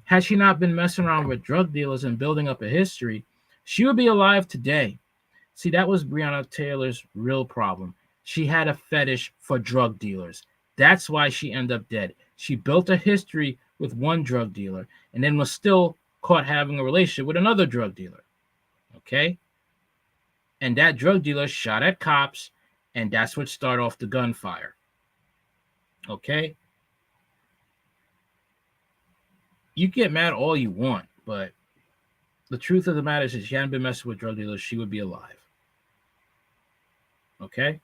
had she not been messing around with drug dealers and building up a history, she would be alive today. See, that was Breonna Taylor's real problem. She had a fetish for drug dealers. That's why she ended up dead. She built a history with one drug dealer and then was still caught having a relationship with another drug dealer. Okay? And that drug dealer shot at cops, and that's what started off the gunfire. Okay? You get mad all you want, but the truth of the matter is, if she hadn't been messing with drug dealers, she would be alive. Okay?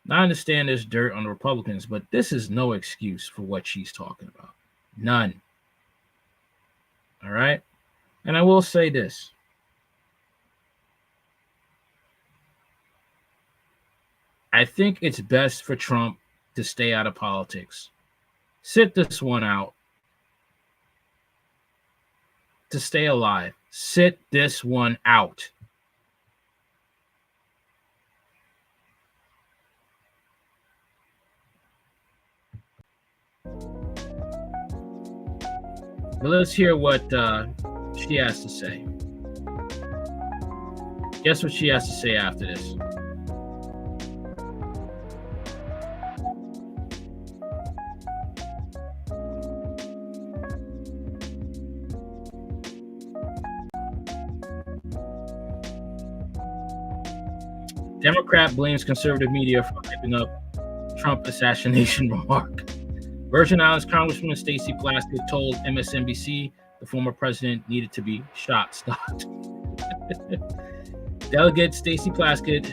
Now, I understand there's dirt on the Republicans, but this is no excuse for what she's talking about. None. All right? And I will say this. I think it's best for Trump to stay out of politics. Sit this one out. To stay alive. Sit this one out. But let's hear what she has to say. Guess what she has to say after this. Democrat blames conservative media for hyping up Trump assassination remark. Virgin Islands Congresswoman Stacey Plaskett told MSNBC the former president needed to be shot-stopped. Delegate Stacey Plaskett,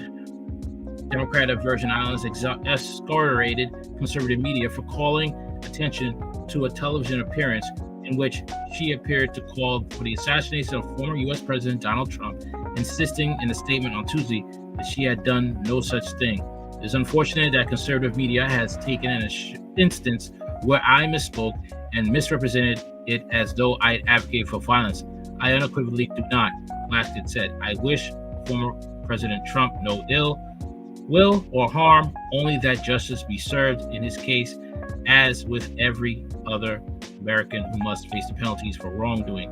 Democrat of Virgin Islands, excoriated conservative media for calling attention to a television appearance in which she appeared to call for the assassination of former U.S. President Donald Trump, insisting in a statement on Tuesday that she had done no such thing. It is unfortunate that conservative media has taken an instance where I misspoke and misrepresented it as though I advocate for violence. I unequivocally do not, Plaskett said. I wish former President Trump no ill will or harm, only that justice be served in his case, as with every other American who must face the penalties for wrongdoing.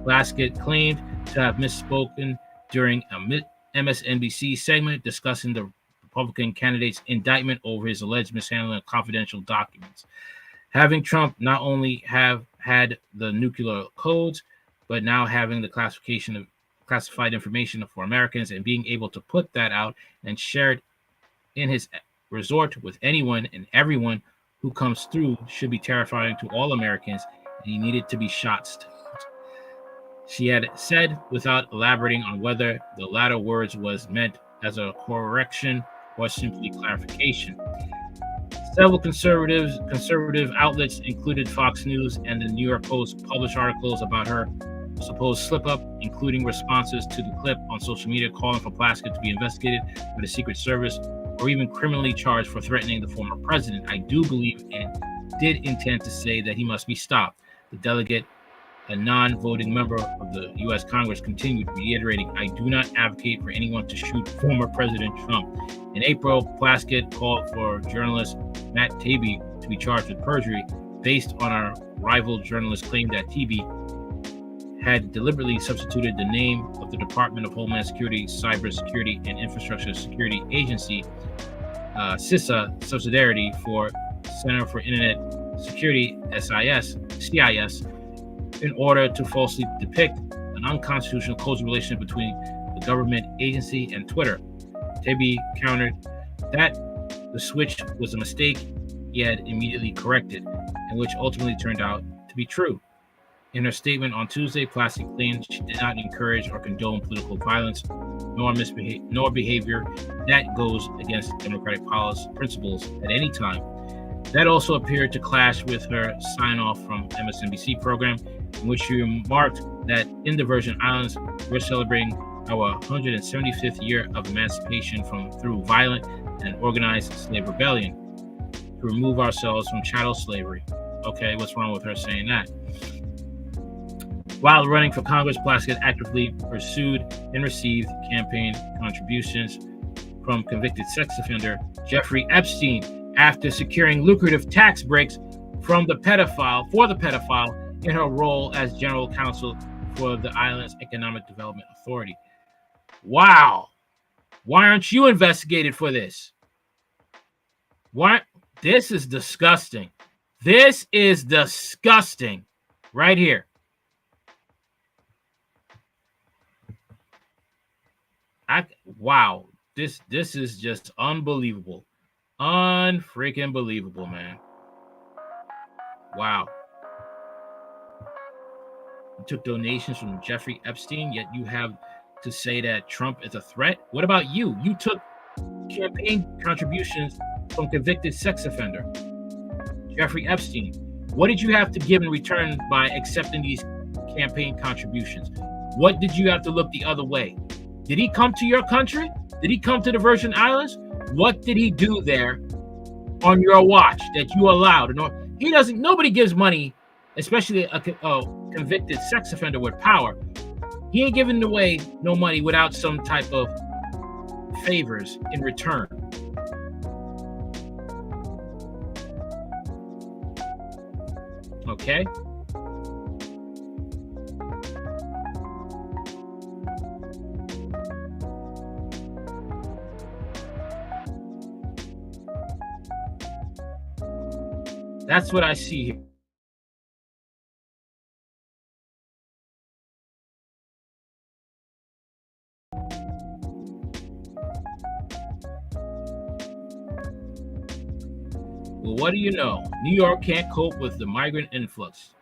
Plaskett claimed to have misspoken during a MSNBC segment discussing the Republican candidate's indictment over his alleged mishandling of confidential documents. Having Trump not only have had the nuclear codes, but now having the classification of classified information for Americans and being able to put that out and share it in his resort with anyone and everyone who comes through should be terrifying to all Americans, and he needed to be shot. She had said, without elaborating on whether the latter words was meant as a correction or simply clarification. Several conservative outlets, included Fox News and the New York Post, published articles about her supposed slip-up, including responses to the clip on social media calling for Plaskett to be investigated by the Secret Service or even criminally charged for threatening the former president. I do believe and did intend to say that he must be stopped. The delegate, a non-voting member of the U.S. Congress, continued, reiterating, I do not advocate for anyone to shoot former President Trump. In April, Plaskett called for journalist Matt Taibbi to be charged with perjury based on our rival journalist's claim that Taibbi had deliberately substituted the name of the Department of Homeland Security, Cybersecurity and Infrastructure Security Agency, CISA subsidiary, for Center for Internet Security, CIS, in order to falsely depict an unconstitutional close relationship between the government agency and Twitter. Taibbi countered that the switch was a mistake he had immediately corrected, and which ultimately turned out to be true. In her statement on Tuesday, Plaskett claimed she did not encourage or condone political violence, nor behavior that goes against democratic policy principles at any time. That also appeared to clash with her sign-off from MSNBC program, in which she remarked that in the Virgin Islands, we're celebrating our 175th year of emancipation through violent and organized slave rebellion to remove ourselves from chattel slavery. Okay, what's wrong with her saying that? While running for Congress, Plaskett actively pursued and received campaign contributions from convicted sex offender Jeffrey Epstein after securing lucrative tax breaks for the pedophile in her role as general counsel for the island's Economic Development Authority. Wow. Why aren't you investigated for this? What? This is disgusting. This is disgusting right here. Wow. This is just unbelievable. Unfreaking believable, man. Wow. You took donations from Jeffrey Epstein, yet you have to say that Trump is a threat? What about you? You took campaign contributions from convicted sex offender Jeffrey Epstein. What did you have to give in return by accepting these campaign contributions? What did you have to look the other way? Did he come to your country? Did he come to the Virgin Islands? What did he do there on your watch that you allowed? He doesn't. Nobody gives money, especially a convicted sex offender with power. He ain't giving away no money without some type of favors in return. Okay? That's what I see here. Well, what do you know? New York can't cope with the migrant influx.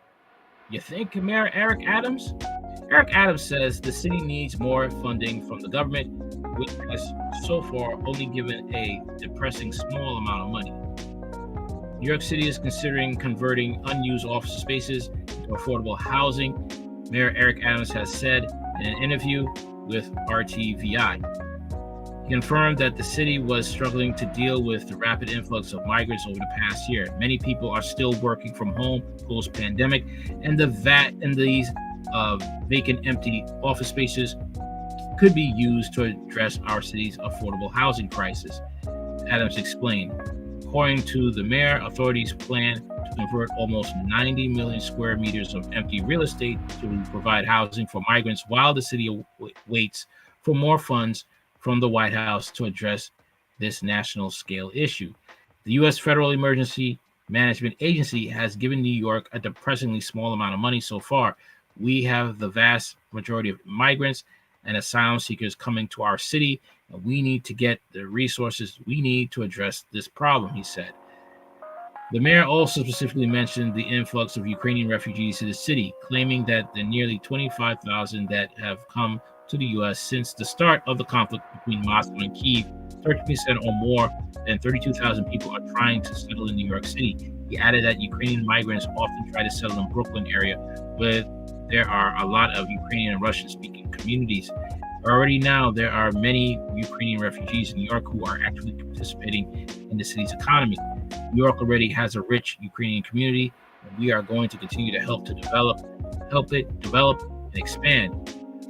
You think, Mayor Eric Adams? Eric Adams says the city needs more funding from the government, which has so far only given a depressing small amount of money. New York City is considering converting unused office spaces into affordable housing, Mayor Eric Adams has said in an interview with RTVI. He confirmed that the city was struggling to deal with the rapid influx of migrants over the past year. Many people are still working from home post-pandemic, and these vacant, empty office spaces could be used to address our city's affordable housing crisis, Adams explained. According to the mayor, authorities plan to convert almost 90 million square meters of empty real estate to provide housing for migrants while the city waits for more funds from the White House to address this national scale issue. The U.S. Federal Emergency Management Agency has given New York a depressingly small amount of money so far. We have the vast majority of migrants and asylum seekers coming to our city, and we need to get the resources we need to address this problem, he said. The mayor also specifically mentioned the influx of Ukrainian refugees to the city, claiming that the nearly 25,000 that have come to the U.S. since the start of the conflict between Moscow and Kyiv, 30% or more than 32,000 people are trying to settle in New York City. He added that Ukrainian migrants often try to settle in Brooklyn area, where there are a lot of Ukrainian and Russian-speaking communities. Already now, there are many Ukrainian refugees in New York who are actually participating in the city's economy. New York already has a rich Ukrainian community, and we are going to continue to help it develop, and expand.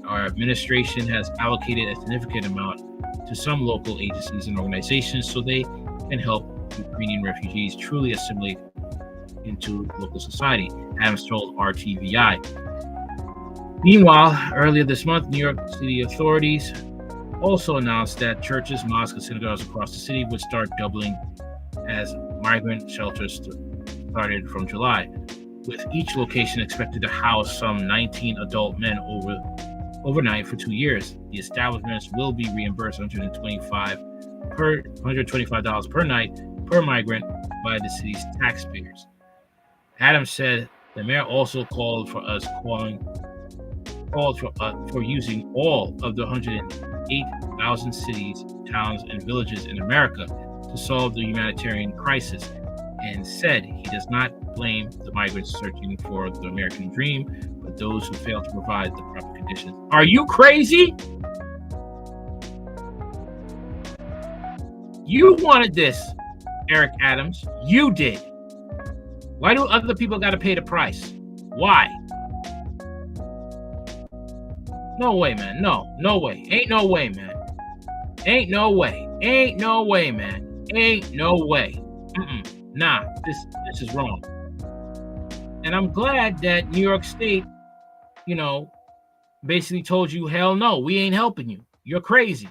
Our administration has allocated a significant amount to some local agencies and organizations so they can help Ukrainian refugees truly assimilate into local society, Adams told RTVI. Meanwhile, earlier this month, New York City authorities also announced that churches, mosques, and synagogues across the city would start doubling as migrant shelters started from July, with each location expected to house some 19 adult men overnight for 2 years. The establishments will be reimbursed $125 per night per migrant by the city's taxpayers. Adams said the mayor also called for using all of the 108,000 cities, towns, and villages in America to solve the humanitarian crisis, and said he does not blame the migrants searching for the American dream, but those who fail to provide the proper conditions. Are you crazy? You wanted this, Eric Adams. You did. Why do other people got to pay the price? Why? No way, man. No way. Ain't no way, man. Ain't no way. Ain't no way, man. Ain't no way. Nah, this is wrong. And I'm glad that New York State, basically told you, hell no, we ain't helping you. You're crazy.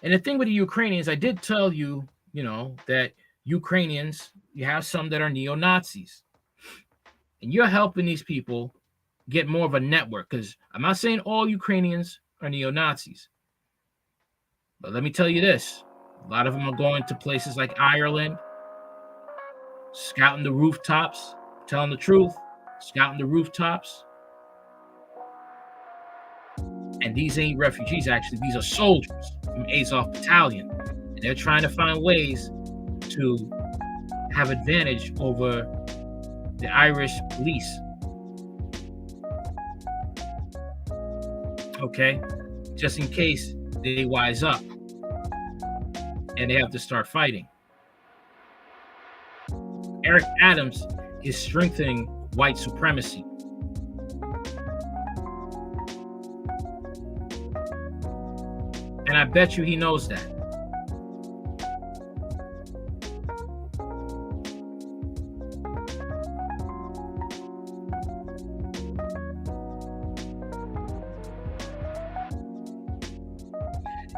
And the thing with the Ukrainians, I did tell you, that Ukrainians, you have some that are neo-Nazis. And you're helping these people get more of a network, because I'm not saying all Ukrainians are neo-Nazis. But let me tell you this. A lot of them are going to places like Ireland, scouting the rooftops, telling the truth, scouting the rooftops. And these ain't refugees, actually. These are soldiers from Azov Battalion. And they're trying to find ways to have advantage over the Irish police. Okay? Just in case they wise up and they have to start fighting. Eric Adams is strengthening white supremacy. And I bet you he knows that.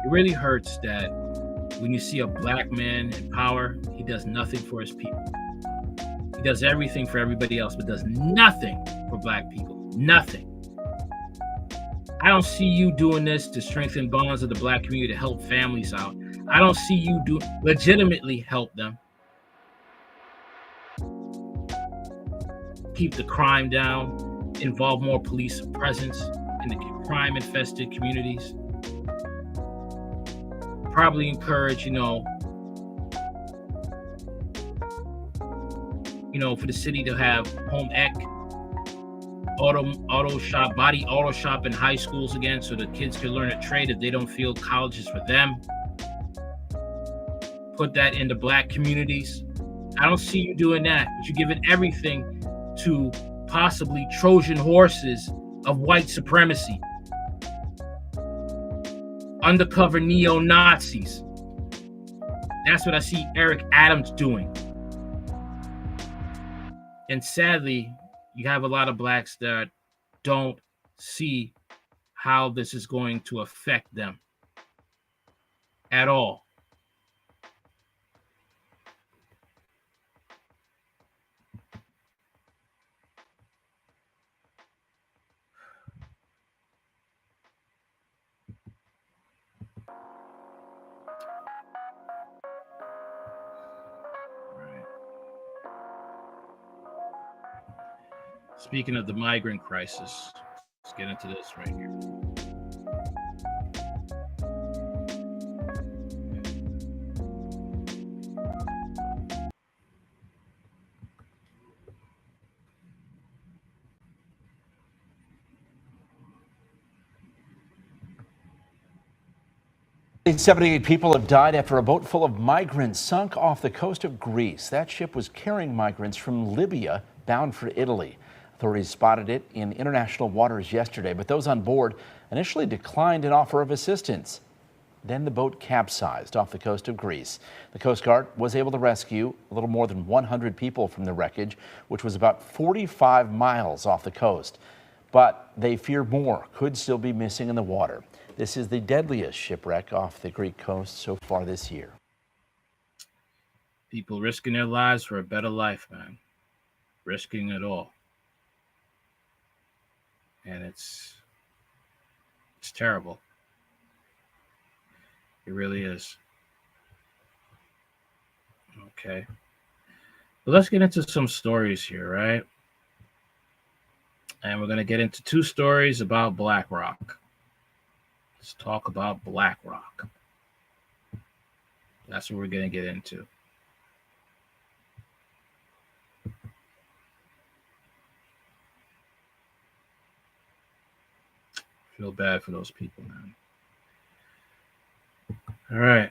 It really hurts that when you see a black man in power, he does nothing for his people. He does everything for everybody else, but does nothing for black people. Nothing. I don't see you doing this to strengthen bonds of the black community, to help families out. I don't see you legitimately help them. Keep the crime down, involve more police presence in the crime-infested communities. Probably encourage, for the city to have home ec, auto shop, body auto shop in high schools again, so the kids can learn a trade if they don't feel college is for them. Put that into black communities. I don't see you doing that, but you're giving everything to possibly Trojan horses of white supremacy. Undercover neo-Nazis. That's what I see Eric Adams doing. And sadly, you have a lot of blacks that don't see how this is going to affect them at all. Speaking of the migrant crisis, let's get into this right here. I think 78 people have died after a boat full of migrants sunk off the coast of Greece. That ship was carrying migrants from Libya bound for Italy. Authorities spotted it in international waters yesterday, but those on board initially declined an offer of assistance. Then the boat capsized off the coast of Greece. The Coast Guard was able to rescue a little more than 100 people from the wreckage, which was about 45 miles off the coast. But they fear more could still be missing in the water. This is the deadliest shipwreck off the Greek coast so far this year. People risking their lives for a better life, man. Risking it all. And it's terrible. It really is. Okay. But let's get into some stories here, right? And we're going to get into two stories about BlackRock. Let's talk about BlackRock. That's what we're going to get into. Feel bad for those people, man. All right.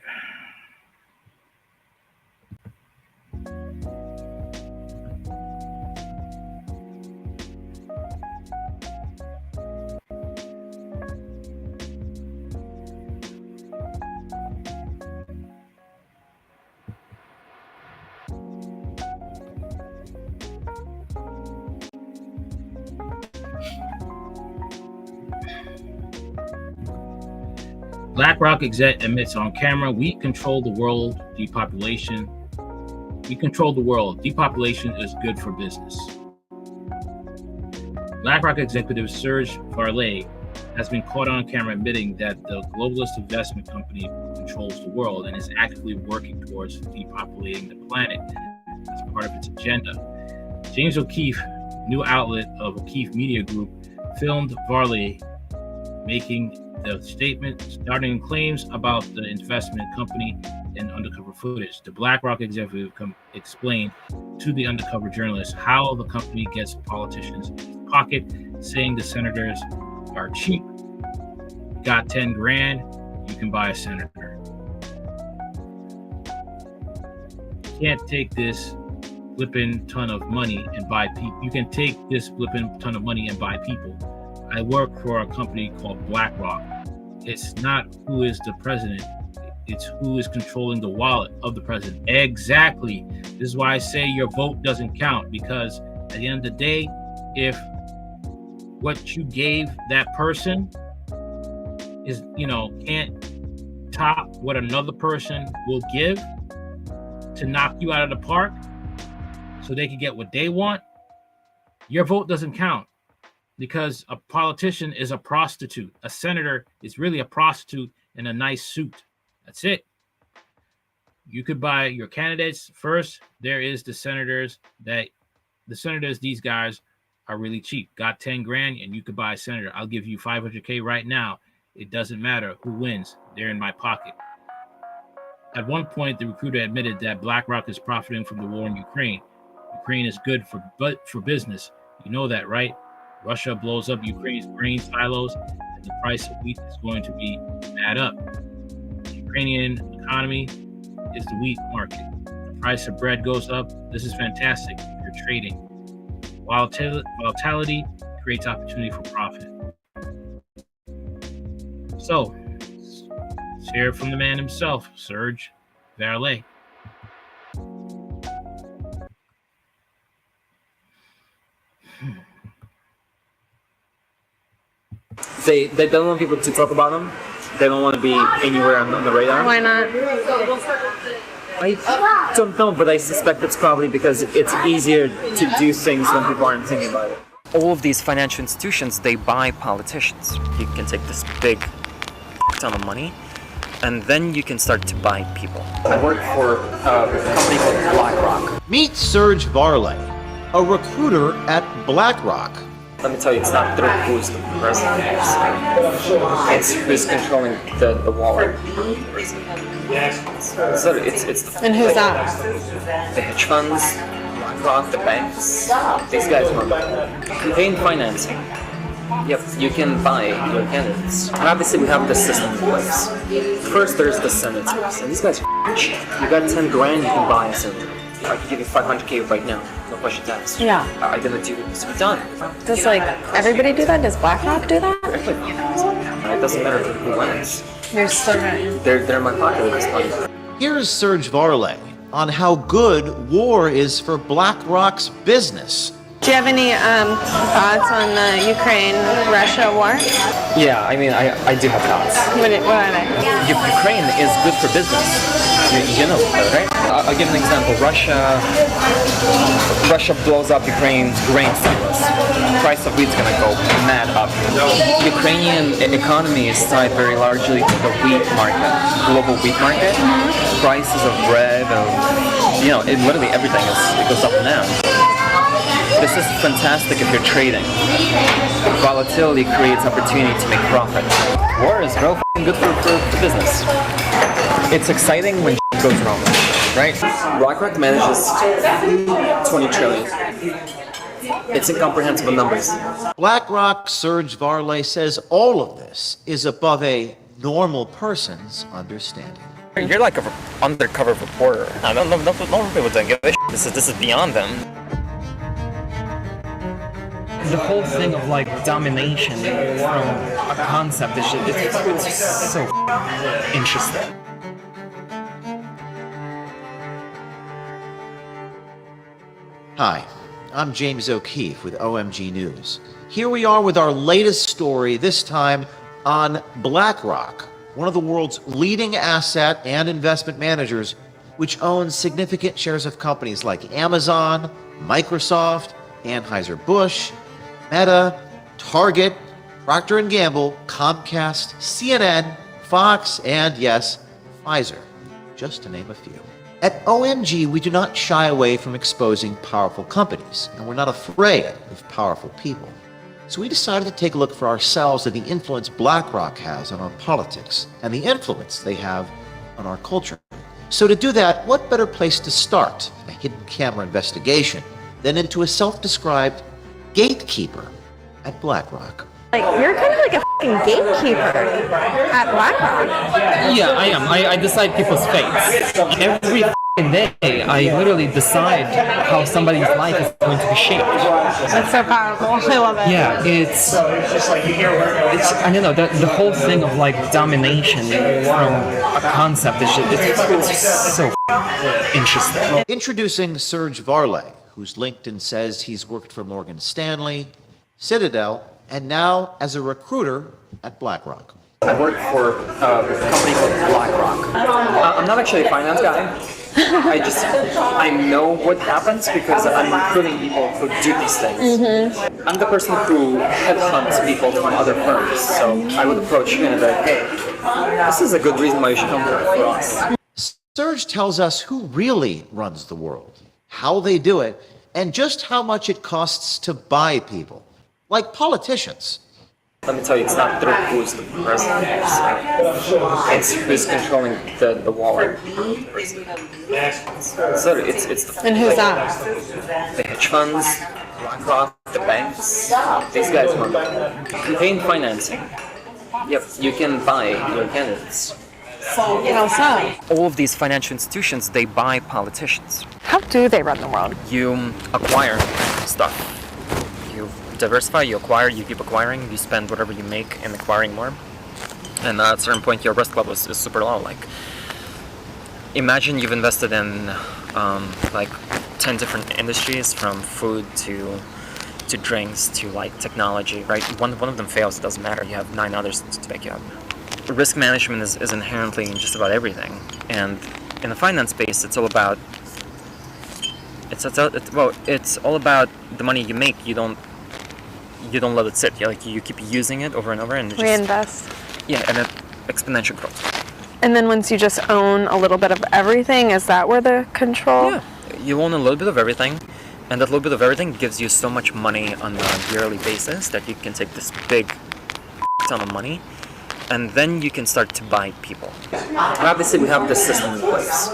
BlackRock exec admits on camera, we control the world, depopulation. We control the world. Depopulation is good for business. BlackRock executive Serge Varley has been caught on camera admitting that the globalist investment company controls the world and is actively working towards depopulating the planet as part of its agenda. James O'Keefe, new outlet of O'Keefe Media Group, filmed Varley making the statement, starting claims about the investment company in undercover footage. The BlackRock executive explained to the undercover journalist how the company gets politicians in his pocket, saying the senators are cheap. Got 10 grand, you can buy a senator. You can't take this flipping ton of money and buy people. You can take this flipping ton of money and buy people. I work for a company called BlackRock. It's not who is the president, it's who is controlling the wallet of the president. Exactly. This is why I say your vote doesn't count, because at the end of the day, if what you gave that person is, can't top what another person will give to knock you out of the park so they can get what they want, your vote doesn't count. Because a politician is a prostitute. A senator is really a prostitute in a nice suit. That's it. You could buy your candidates first. There is the senators. These guys are really cheap. Got 10 grand and you could buy a senator. I'll give you 500K right now. It doesn't matter who wins. They're in my pocket. At one point, the recruiter admitted that BlackRock is profiting from the war in Ukraine. Ukraine is good for business. You know that, right? Russia blows up Ukraine's grain silos, and the price of wheat is going to be mad up. The Ukrainian economy is the wheat market. The price of bread goes up. This is fantastic if you're trading. Volatility creates opportunity for profit. So, let's hear from the man himself, Serge valet. They don't want people to talk about them. They don't want to be anywhere on the radar. Why not? I don't know, but I suspect it's probably because it's easier to do things when people aren't thinking about it. All of these financial institutions, they buy politicians. You can take this big ton of money, and then you can start to buy people. I work for a company called BlackRock. Meet Serge Varley, a recruiter at BlackRock. Let me tell you, it's not through who's the president. It's who's controlling the wallet. So it's And who's that? the hedge funds, BlackRock, the banks. These guys run the campaign financing. Yep, you can buy your candidates. And obviously, we have the system in place. First, there's the senators, and these guys are cheap. You got 10 grand, you can buy a senator. I can give you 500K right now, no questions asked. Yeah. I didn't do it, so done. Does like everybody do that? Does BlackRock do that? It doesn't matter who wins. You're so good. They're in my pocket at this point. Here's Serge Varley on how good war is for BlackRock's business. Do you have any thoughts on the Ukraine-Russia war? Yeah, I mean, I do have thoughts. What are they? Ukraine is good for business. You know that, right? I'll give an example. Russia blows up Ukraine's grain silos. Price of wheat's gonna go mad up. Ukrainian economy is tied very largely to the wheat market, global wheat market. Prices of bread, literally everything it goes up and down. This is fantastic if you're trading. Volatility creates opportunity to make profit. War is real good for business. It's exciting when goes wrong, right? BlackRock manages 20 trillion. It's incomprehensible numbers. BlackRock Serge Varley says all of this is above a normal person's understanding. You're like an undercover reporter. I don't know. No people don't give a shit. This is beyond them. The whole thing of like domination from a concept is it's so interesting. Hi, I'm James O'Keefe with OMG News. Here we are with our latest story, this time on BlackRock, one of the world's leading asset and investment managers, which owns significant shares of companies like Amazon, Microsoft, Anheuser-Busch, Meta, Target, Procter & Gamble, Comcast, CNN, Fox, and yes, Pfizer, just to name a few. At OMG, we do not shy away from exposing powerful companies, and we're not afraid of powerful people. So we decided to take a look for ourselves at the influence BlackRock has on our politics and the influence they have on our culture. So to do that, what better place to start a hidden camera investigation than into a self-described gatekeeper at BlackRock? Like, you're kind of like a f***ing gatekeeper at BlackRock. Yeah, I am. I decide people's fates. Every f***ing day, I literally decide how somebody's life is going to be shaped. That's so powerful. I love it. Yeah, it's I don't know, the whole thing of like domination from a concept is it's so interesting. Introducing Serge Varley, whose LinkedIn says he's worked for Morgan Stanley, Citadel, and now as a recruiter at BlackRock. I work for a company called BlackRock. I'm not actually a finance guy. I know what happens because I'm recruiting people who do these things. I'm the person who headhunts people from other firms. So I would approach you and be like, hey, this is a good reason why you should come work for us. Serge tells us who really runs the world, how they do it, and just how much it costs to buy people, like politicians. Let me tell you, it's not through who's the president. It's who's controlling the wallet. So it's And who's that? the hedge funds, BlackRock, the banks. These guys run the campaign financing. Yep, you can buy your candidates. How so? All of these financial institutions, they buy politicians. How do they run the world? You acquire stuff. You diversify, you acquire, you keep acquiring, you spend whatever you make in acquiring more. And at a certain point, your risk level is super low. Like, imagine you've invested in like 10 different industries, from food to drinks to like technology, right? One of them fails, it doesn't matter. You have 9 others to back you up. Risk management is inherently in just about everything, and in the finance space, it's all about it's all about the money you make. You don't let it sit. You keep using it over and over, and Reinvest. Yeah, and it exponential growth. And then once you just own a little bit of everything, is that where the control? Yeah, you own a little bit of everything, and that little bit of everything gives you so much money on a yearly basis that you can take this big ton of money, and then you can start to buy people. Obviously, we have this system in place.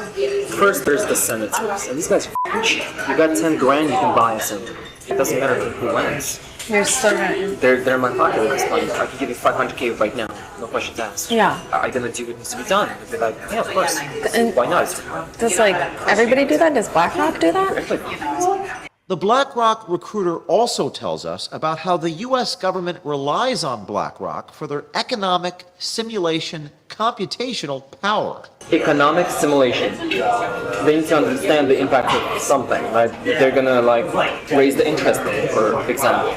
First, there's the senators, and these guys are cheap. You got 10 grand, you can buy a senator. It doesn't matter who wins. You're still right. They're in my pocket at this point. I can give you $500K right now, no questions asked. Yeah. I'm gonna do what needs to be done. They're like, yeah, of course. And why not? does like everybody do that? Does BlackRock do that? The BlackRock recruiter also tells us about how the U.S. government relies on BlackRock for their economic simulation computational power. Economic simulation. They need to understand the impact of something, right? They're gonna like raise the interest rate, for example.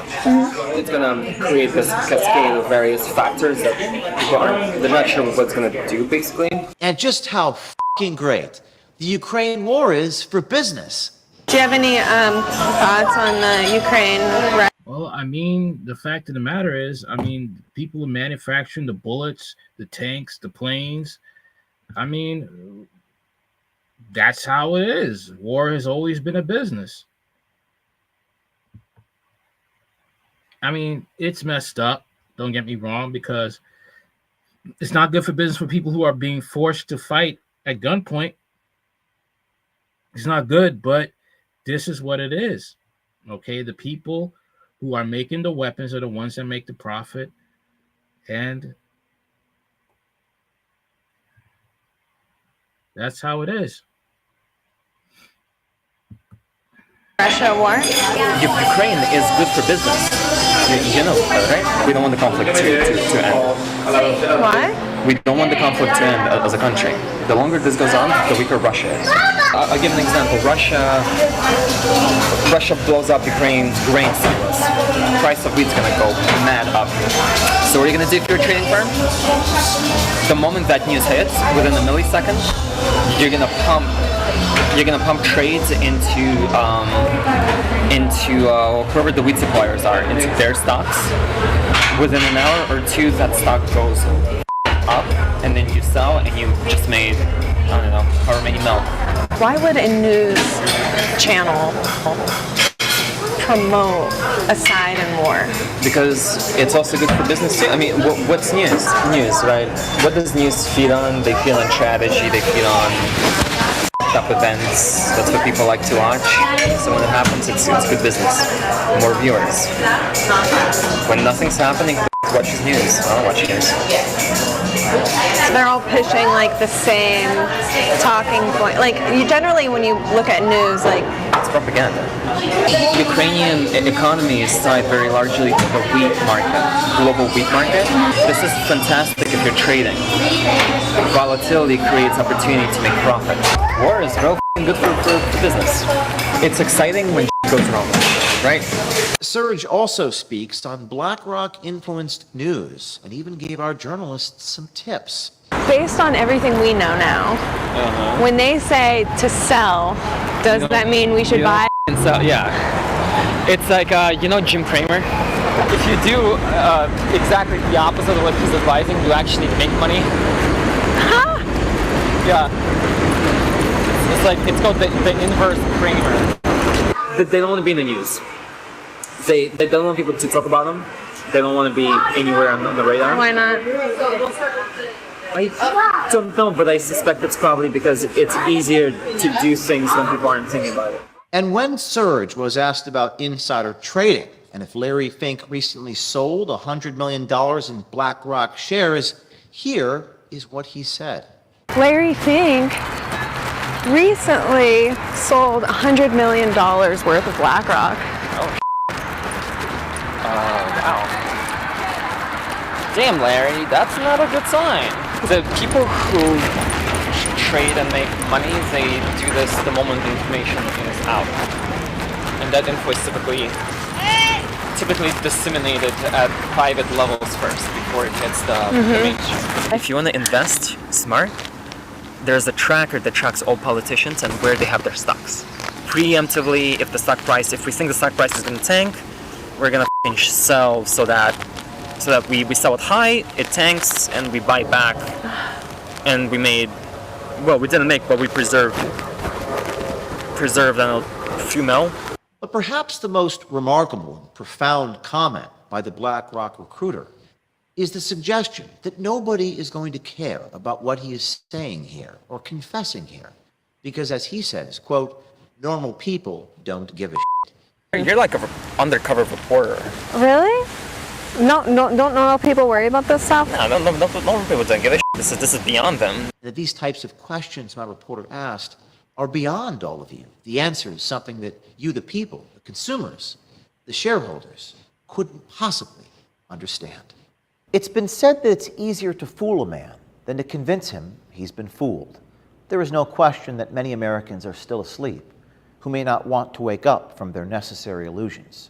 It's gonna create this cascade of various factors that people they're not sure what it's gonna do, basically. And just how f***ing great the Ukraine war is for business. Do you have any thoughts on the Ukraine? Well, I mean, the fact of the matter is, I mean, people are manufacturing the bullets, the tanks, the planes. I mean, that's how it is. War has always been a business. I mean, it's messed up. Don't get me wrong, because it's not good for business for people who are being forced to fight at gunpoint. It's not good, but this is what it is. Okay, the people who are making the weapons are the ones that make the profit, and that's how it is. Russia war? Ukraine is good for business. You know, right? We don't want the conflict to end. Why? We don't want the conflict to end as a country. The longer this goes on, the weaker Russia is. I'll give an example. Russia blows up Ukraine's grain silos. The price of wheat's gonna go mad up. So what are you gonna do if you're a trading firm? The moment that news hits, within a millisecond, you're gonna pump trades into whoever the wheat suppliers are, into their stocks. Within an hour or two, that stock goes up, and then you sell, and you just made, I don't know, however many mil. Why would a news channel promote a side in war? Because it's also good for business too. I mean, what's news? News, right? What does news feed on? They feed on strategy, they feed on up events. That's what people like to watch. So when it happens, it's good business. More viewers. When nothing's happening, watches news. I don't watch news. So they're all pushing like the same talking point. Like you generally, when you look at news, like it's propaganda. Ukrainian economy is tied very largely to the wheat market, global wheat market. This is fantastic if you're trading. Volatility creates opportunity to make profit. War is real good for business. It's exciting when goes wrong, right? Serge also speaks on BlackRock-influenced news and even gave our journalists some tips. based on everything we know now, when they say to sell, does that mean we should buy? Sell, yeah. It's like, Jim Cramer? If you do exactly the opposite of what he's advising, you actually make money. Huh? Yeah. It's called the inverse Cramer. They don't want to be in the news. They don't want people to talk about them. They don't want to be anywhere on the radar. Why not? I don't know, but I suspect it's probably because it's easier to do things when people aren't thinking about it. And when Serge was asked about insider trading and if Larry Fink recently sold $100 million in BlackRock shares, here is what he said. Larry Fink recently sold $100 million worth of BlackRock. Wow. Damn, Larry, that's not a good sign. The people who trade and make money, they do this the moment the information is out. And that info is typically disseminated at private levels first before it hits the mainstream. If you want to invest smart, there's a tracker that tracks all politicians and where they have their stocks. Preemptively, if we think the stock price is going to tank, we're going to sell so that we sell it high, it tanks, and we buy back. And we didn't make, but we preserved a few mil. But perhaps the most remarkable and profound comment by the BlackRock recruiter is the suggestion that nobody is going to care about what he is saying here or confessing here. Because as he says, quote, normal people don't give a shit. You're like an undercover reporter. Really? No, don't normal people worry about this stuff? No, normal people don't give a shit. This is beyond them. That these types of questions my reporter asked are beyond all of you. The answer is something that you, the people, the consumers, the shareholders, couldn't possibly understand. It's been said that it's easier to fool a man than to convince him he's been fooled. There is no question that many Americans are still asleep, who may not want to wake up from their necessary illusions.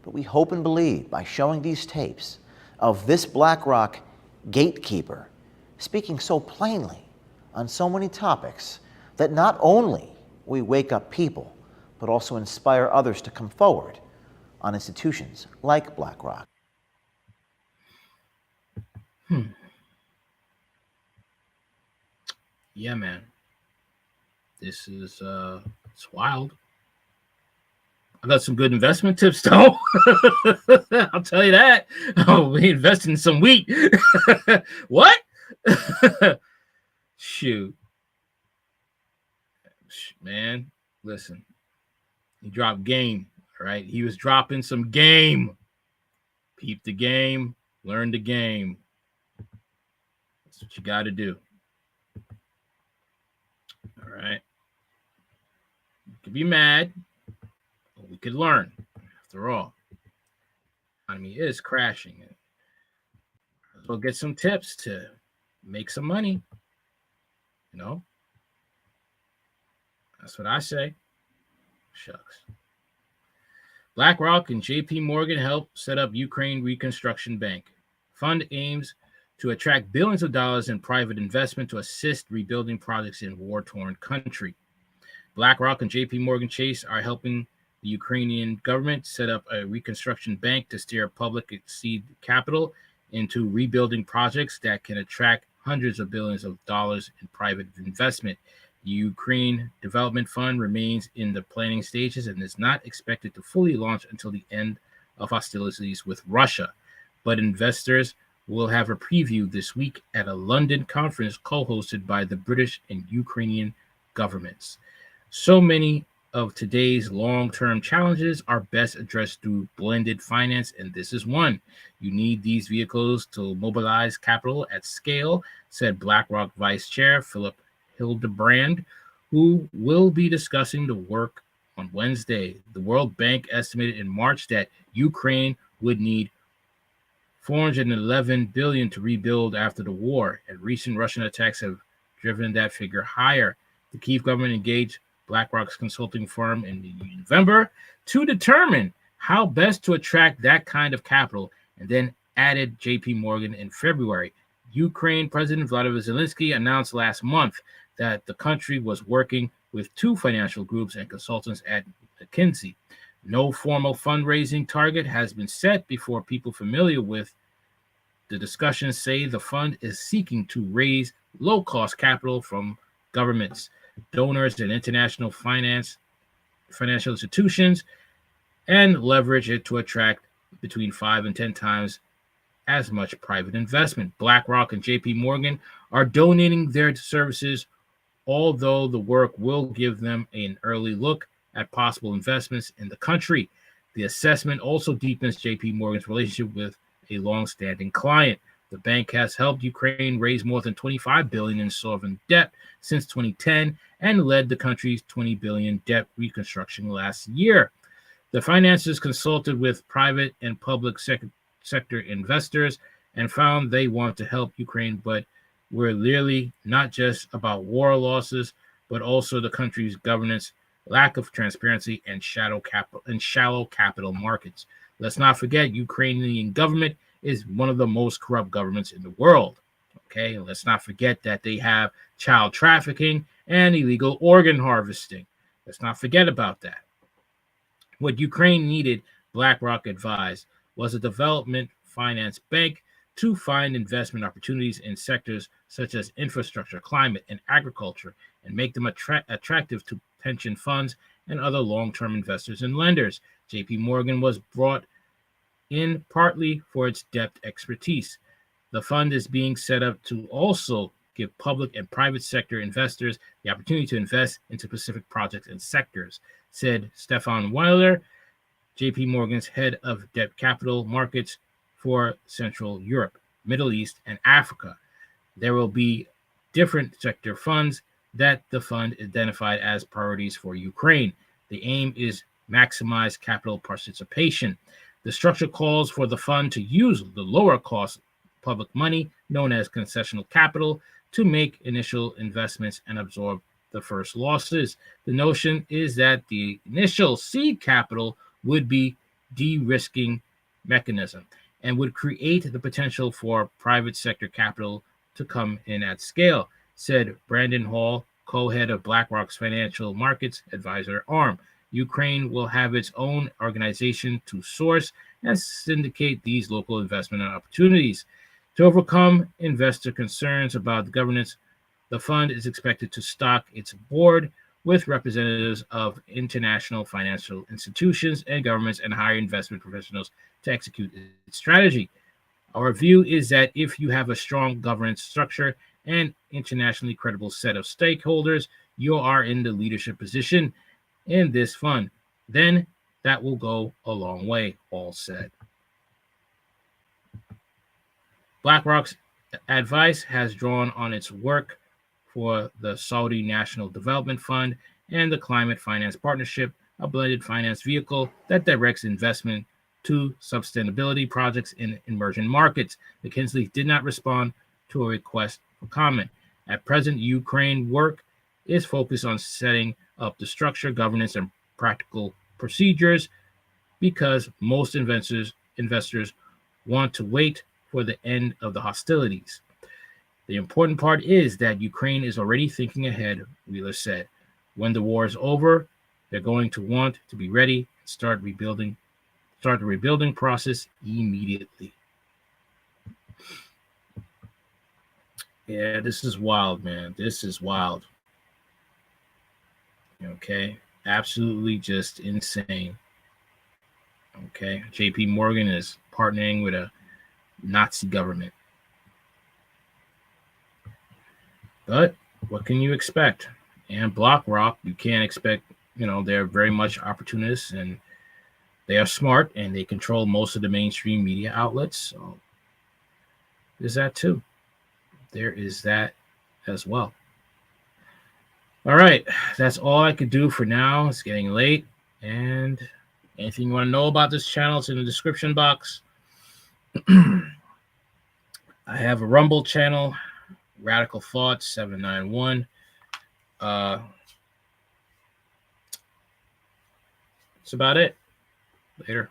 But we hope and believe by showing these tapes of this BlackRock gatekeeper speaking so plainly on so many topics that not only we wake up people, but also inspire others to come forward on institutions like BlackRock. Yeah, man. This is it's wild. I got some good investment tips, though. I'll tell you that. Oh, we invested in some wheat. What? Shoot. Man, listen. He dropped game, all right? He was dropping some game. Peep the game, learn the game. That's what you got to do. All right. You could be mad, but we could learn. After all, the economy is crashing. So get some tips to make some money. You know? That's what I say. Shucks. BlackRock and JP Morgan helped set up Ukraine Reconstruction Bank. Fund aims to attract billions of dollars in private investment to assist rebuilding projects in war-torn country. BlackRock and JP Morgan Chase are helping the Ukrainian government set up a reconstruction bank to steer public seed capital into rebuilding projects that can attract hundreds of billions of dollars in private investment. The Ukraine Development Fund remains in the planning stages and is not expected to fully launch until the end of hostilities with Russia. But investors will have a preview this week at a London conference co-hosted by the British and Ukrainian governments. So many of today's long-term challenges are best addressed through blended finance, and this is one. You need these vehicles to mobilize capital at scale, said BlackRock Vice Chair Philip Hildebrand, who will be discussing the work on Wednesday. The World Bank estimated in March that Ukraine would need $411 billion to rebuild after the war, and recent Russian attacks have driven that figure higher. The Kyiv government engaged BlackRock's consulting firm in November to determine how best to attract that kind of capital, and then added JP Morgan in February. Ukraine President Vladimir Zelensky announced last month that the country was working with two financial groups and consultants at McKinsey. No formal fundraising target has been set before people familiar with the discussions say the fund is seeking to raise low-cost capital from governments, donors, and international financial institutions, and leverage it to attract between 5 and 10 times as much private investment. BlackRock and JP Morgan are donating their services, although the work will give them an early look at possible investments in the country. The assessment also deepens JP Morgan's relationship with a long-standing client. The bank has helped Ukraine raise more than $25 billion in sovereign debt since 2010 and led the country's $20 billion debt reconstruction last year. The financiers consulted with private and public sector investors and found they want to help Ukraine, but were literally not just about war losses, but also the country's governance, lack of transparency, and shallow capital markets. Let's not forget, Ukrainian government is one of the most corrupt governments in the world. Okay, and let's not forget that they have child trafficking and illegal organ harvesting. Let's not forget about that. What Ukraine needed, BlackRock advised, was a development finance bank to find investment opportunities in sectors such as infrastructure, climate, and agriculture, and make them attractive to pension funds and other long-term investors and lenders. JP Morgan was brought in partly for its depth expertise. The fund is being set up to also give public and private sector investors the opportunity to invest into specific projects and sectors, said Stefan Weiler, JP Morgan's head of debt capital markets for Central Europe, Middle East, and Africa. There will be different sector funds that the fund identified as priorities for Ukraine. The aim is maximize capital participation. The structure calls for the fund to use the lower cost public money, known as concessional capital, to make initial investments and absorb the first losses. The notion is that the initial seed capital would be de-risking mechanism and would create the potential for private sector capital to come in at scale, said Brandon Hall, co-head of BlackRock's financial markets advisor arm. Ukraine will have its own organization to source and syndicate these local investment opportunities. To overcome investor concerns about the governance, the fund is expected to stock its board with representatives of international financial institutions and governments and hire investment professionals to execute its strategy. Our view is that if you have a strong governance structure and internationally credible set of stakeholders, you are in the leadership position in this fund. Then that will go a long way, Hall said. BlackRock's advice has drawn on its work for the Saudi National Development Fund and the Climate Finance Partnership, a blended finance vehicle that directs investment to sustainability projects in emerging markets. McKinsey did not respond to a request for comment. At present, Ukraine work is focused on setting up the structure, governance, and practical procedures because most investors want to wait for the end of the hostilities. The important part is that Ukraine is already thinking ahead, Wheeler said. When the war is over, they're going to want to be ready and start the rebuilding process immediately. Yeah, this is wild, man. This is wild. Okay, absolutely just insane. Okay, JP Morgan is partnering with a Nazi government. But what can you expect? And BlackRock, you can't expect, they're very much opportunists and they are smart and they control most of the mainstream media outlets. So there's that too. There is that as well. All right, that's all I could do for now. It's getting late. And anything you want to know about this channel, it's in the description box. I have a Rumble channel, Radical Thoughts 791. That's about it. Later.